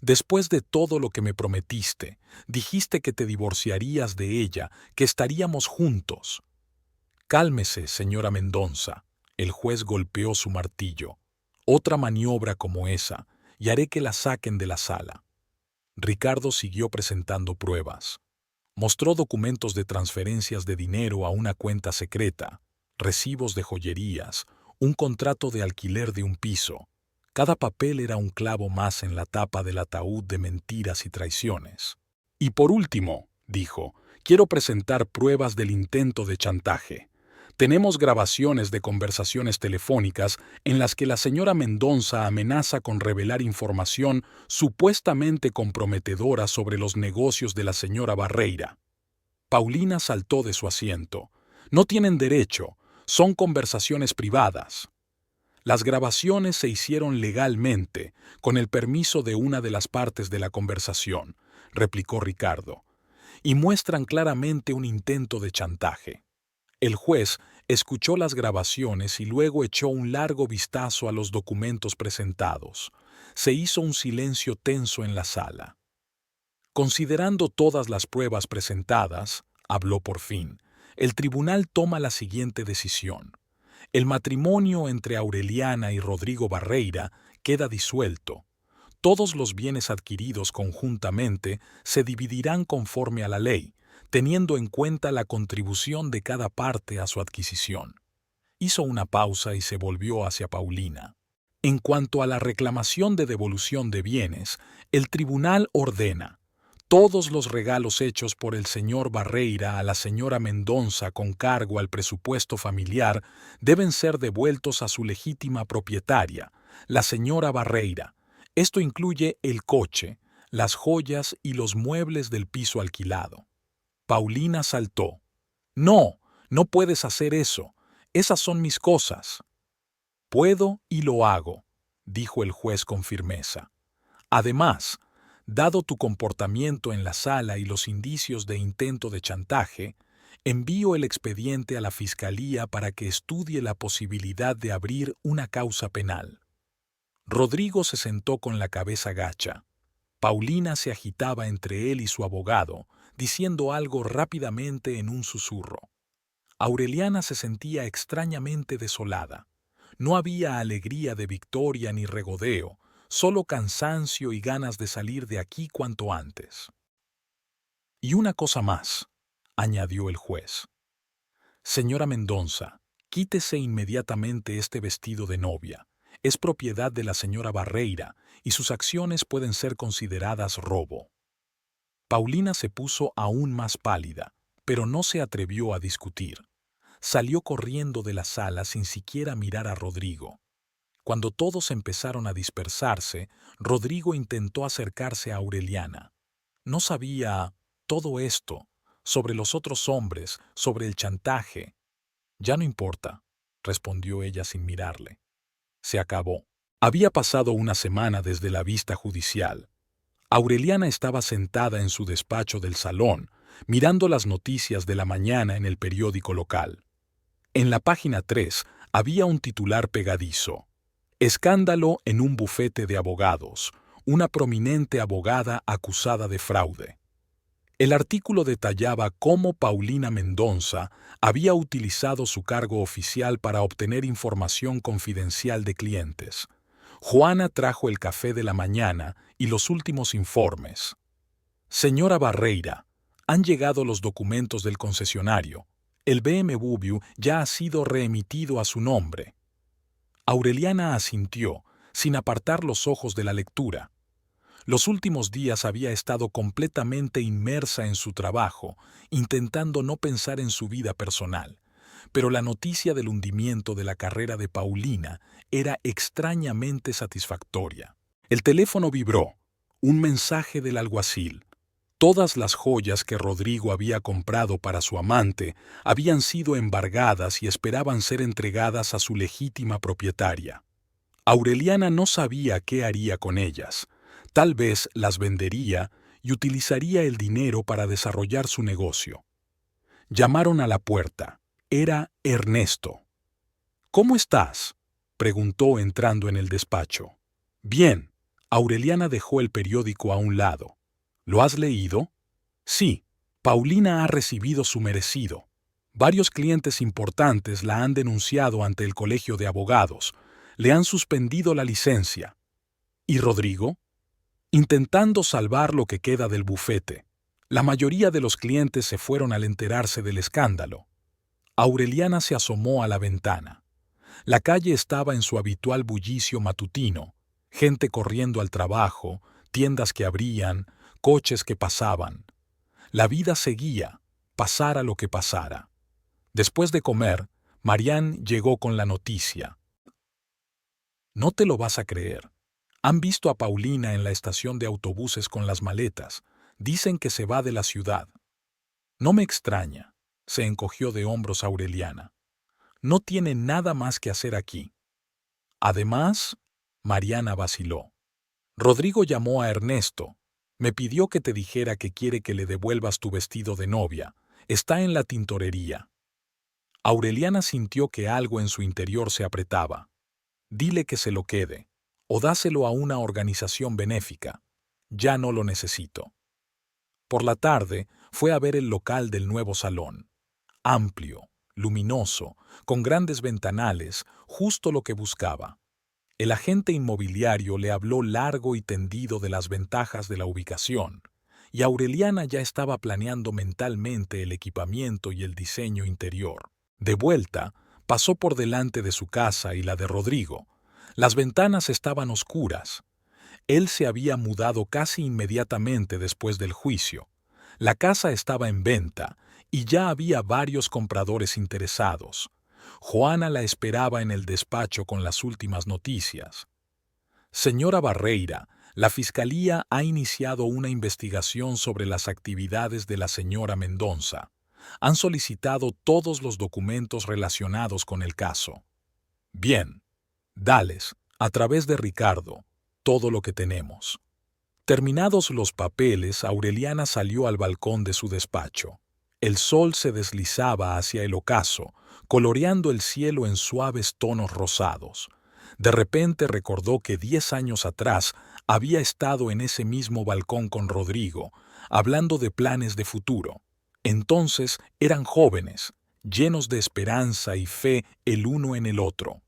«Después de todo lo que me prometiste, dijiste que te divorciarías de ella, que estaríamos juntos». «Cálmese, señora Mendonça», el juez golpeó su martillo. «Otra maniobra como esa, y haré que la saquen de la sala». Ricardo siguió presentando pruebas. Mostró documentos de transferencias de dinero a una cuenta secreta, recibos de joyerías, un contrato de alquiler de un piso. Cada papel era un clavo más en la tapa del ataúd de mentiras y traiciones. «Y por último», dijo, «quiero presentar pruebas del intento de chantaje. Tenemos grabaciones de conversaciones telefónicas en las que la señora Mendonça amenaza con revelar información supuestamente comprometedora sobre los negocios de la señora Barreira». Paulina saltó de su asiento. «No tienen derecho, son conversaciones privadas». «Las grabaciones se hicieron legalmente, con el permiso de una de las partes de la conversación», replicó Ricardo, «y muestran claramente un intento de chantaje». El juez escuchó las grabaciones y luego echó un largo vistazo a los documentos presentados. Se hizo un silencio tenso en la sala. «Considerando todas las pruebas presentadas», habló por fin, «el tribunal toma la siguiente decisión. El matrimonio entre Aureliana y Rodrigo Barreira queda disuelto. Todos los bienes adquiridos conjuntamente se dividirán conforme a la ley, teniendo en cuenta la contribución de cada parte a su adquisición». Hizo una pausa y se volvió hacia Paulina. «En cuanto a la reclamación de devolución de bienes, el tribunal ordena: todos los regalos hechos por el señor Barreira a la señora Mendonça con cargo al presupuesto familiar deben ser devueltos a su legítima propietaria, la señora Barreira. Esto incluye el coche, las joyas y los muebles del piso alquilado». Paulina saltó. «No, no puedes hacer eso. Esas son mis cosas». «Puedo y lo hago», dijo el juez con firmeza. «Además, dado tu comportamiento en la sala y los indicios de intento de chantaje, envío el expediente a la Fiscalía para que estudie la posibilidad de abrir una causa penal». Rodrigo se sentó con la cabeza gacha. Paulina se agitaba entre él y su abogado, diciendo algo rápidamente en un susurro. Aureliana se sentía extrañamente desolada. No había alegría de victoria ni regodeo, solo cansancio y ganas de salir de aquí cuanto antes. «Y una cosa más», añadió el juez. «Señora Mendonça, quítese inmediatamente este vestido de novia. Es propiedad de la señora Barreira y sus acciones pueden ser consideradas robo». Paulina se puso aún más pálida, pero no se atrevió a discutir. Salió corriendo de la sala sin siquiera mirar a Rodrigo. Cuando todos empezaron a dispersarse, Rodrigo intentó acercarse a Aureliana. No sabía todo esto, sobre los otros hombres, sobre el chantaje. «Ya no importa», respondió ella sin mirarle. Se acabó. Había pasado una semana desde la vista judicial. Aureliana estaba sentada en su despacho del salón, mirando las noticias de la mañana en el periódico local. En la página 3 había un titular pegadizo: «Escándalo en un bufete de abogados. Una prominente abogada acusada de fraude». El artículo detallaba cómo Paulina Mendonça había utilizado su cargo oficial para obtener información confidencial de clientes. Juana trajo el café de la mañana y los últimos informes. Señora Barreira, han llegado los documentos del concesionario. El BMW ya ha sido reemitido a su nombre. Aureliana asintió, sin apartar los ojos de la lectura. Los últimos días había estado completamente inmersa en su trabajo, intentando no pensar en su vida personal. Pero la noticia del hundimiento de la carrera de Paulina era extrañamente satisfactoria. El teléfono vibró. Un mensaje del alguacil. Todas las joyas que Rodrigo había comprado para su amante habían sido embargadas y esperaban ser entregadas a su legítima propietaria. Aureliana no sabía qué haría con ellas. Tal vez las vendería y utilizaría el dinero para desarrollar su negocio. Llamaron a la puerta. Era Ernesto. «¿Cómo estás?», preguntó entrando en el despacho. «Bien». Aureliana dejó el periódico a un lado. «¿Lo has leído?» «Sí. Paulina ha recibido su merecido. Varios clientes importantes la han denunciado ante el Colegio de Abogados. Le han suspendido la licencia». «¿Y Rodrigo?» «Intentando salvar lo que queda del bufete. La mayoría de los clientes se fueron al enterarse del escándalo». Aureliana se asomó a la ventana. La calle estaba en su habitual bullicio matutino, gente corriendo al trabajo, tiendas que abrían, coches que pasaban. La vida seguía, pasara lo que pasara. Después de comer, Marián llegó con la noticia. «No te lo vas a creer. Han visto a Paulina en la estación de autobuses con las maletas. Dicen que se va de la ciudad». «No me extraña», se encogió de hombros Aureliana. «No tiene nada más que hacer aquí». Además, Mariana vaciló. «Rodrigo llamó a Ernesto. Me pidió que te dijera que quiere que le devuelvas tu vestido de novia. Está en la tintorería». Aureliana sintió que algo en su interior se apretaba. «Dile que se lo quede, o dáselo a una organización benéfica. Ya no lo necesito». Por la tarde fue a ver el local del nuevo salón. Amplio, luminoso, con grandes ventanales, justo lo que buscaba. El agente inmobiliario le habló largo y tendido de las ventajas de la ubicación, y Aureliana ya estaba planeando mentalmente el equipamiento y el diseño interior. De vuelta, pasó por delante de su casa y la de Rodrigo. Las ventanas estaban oscuras. Él se había mudado casi inmediatamente después del juicio. La casa estaba en venta y ya había varios compradores interesados. Juana la esperaba en el despacho con las últimas noticias. «Señora Barreira, la Fiscalía ha iniciado una investigación sobre las actividades de la señora Mendonça. Han solicitado todos los documentos relacionados con el caso». «Bien, dales, a través de Ricardo, todo lo que tenemos». Terminados los papeles, Aureliana salió al balcón de su despacho. El sol se deslizaba hacia el ocaso, coloreando el cielo en suaves tonos rosados. De repente recordó que 10 años atrás había estado en ese mismo balcón con Rodrigo, hablando de planes de futuro. Entonces eran jóvenes, llenos de esperanza y fe el uno en el otro.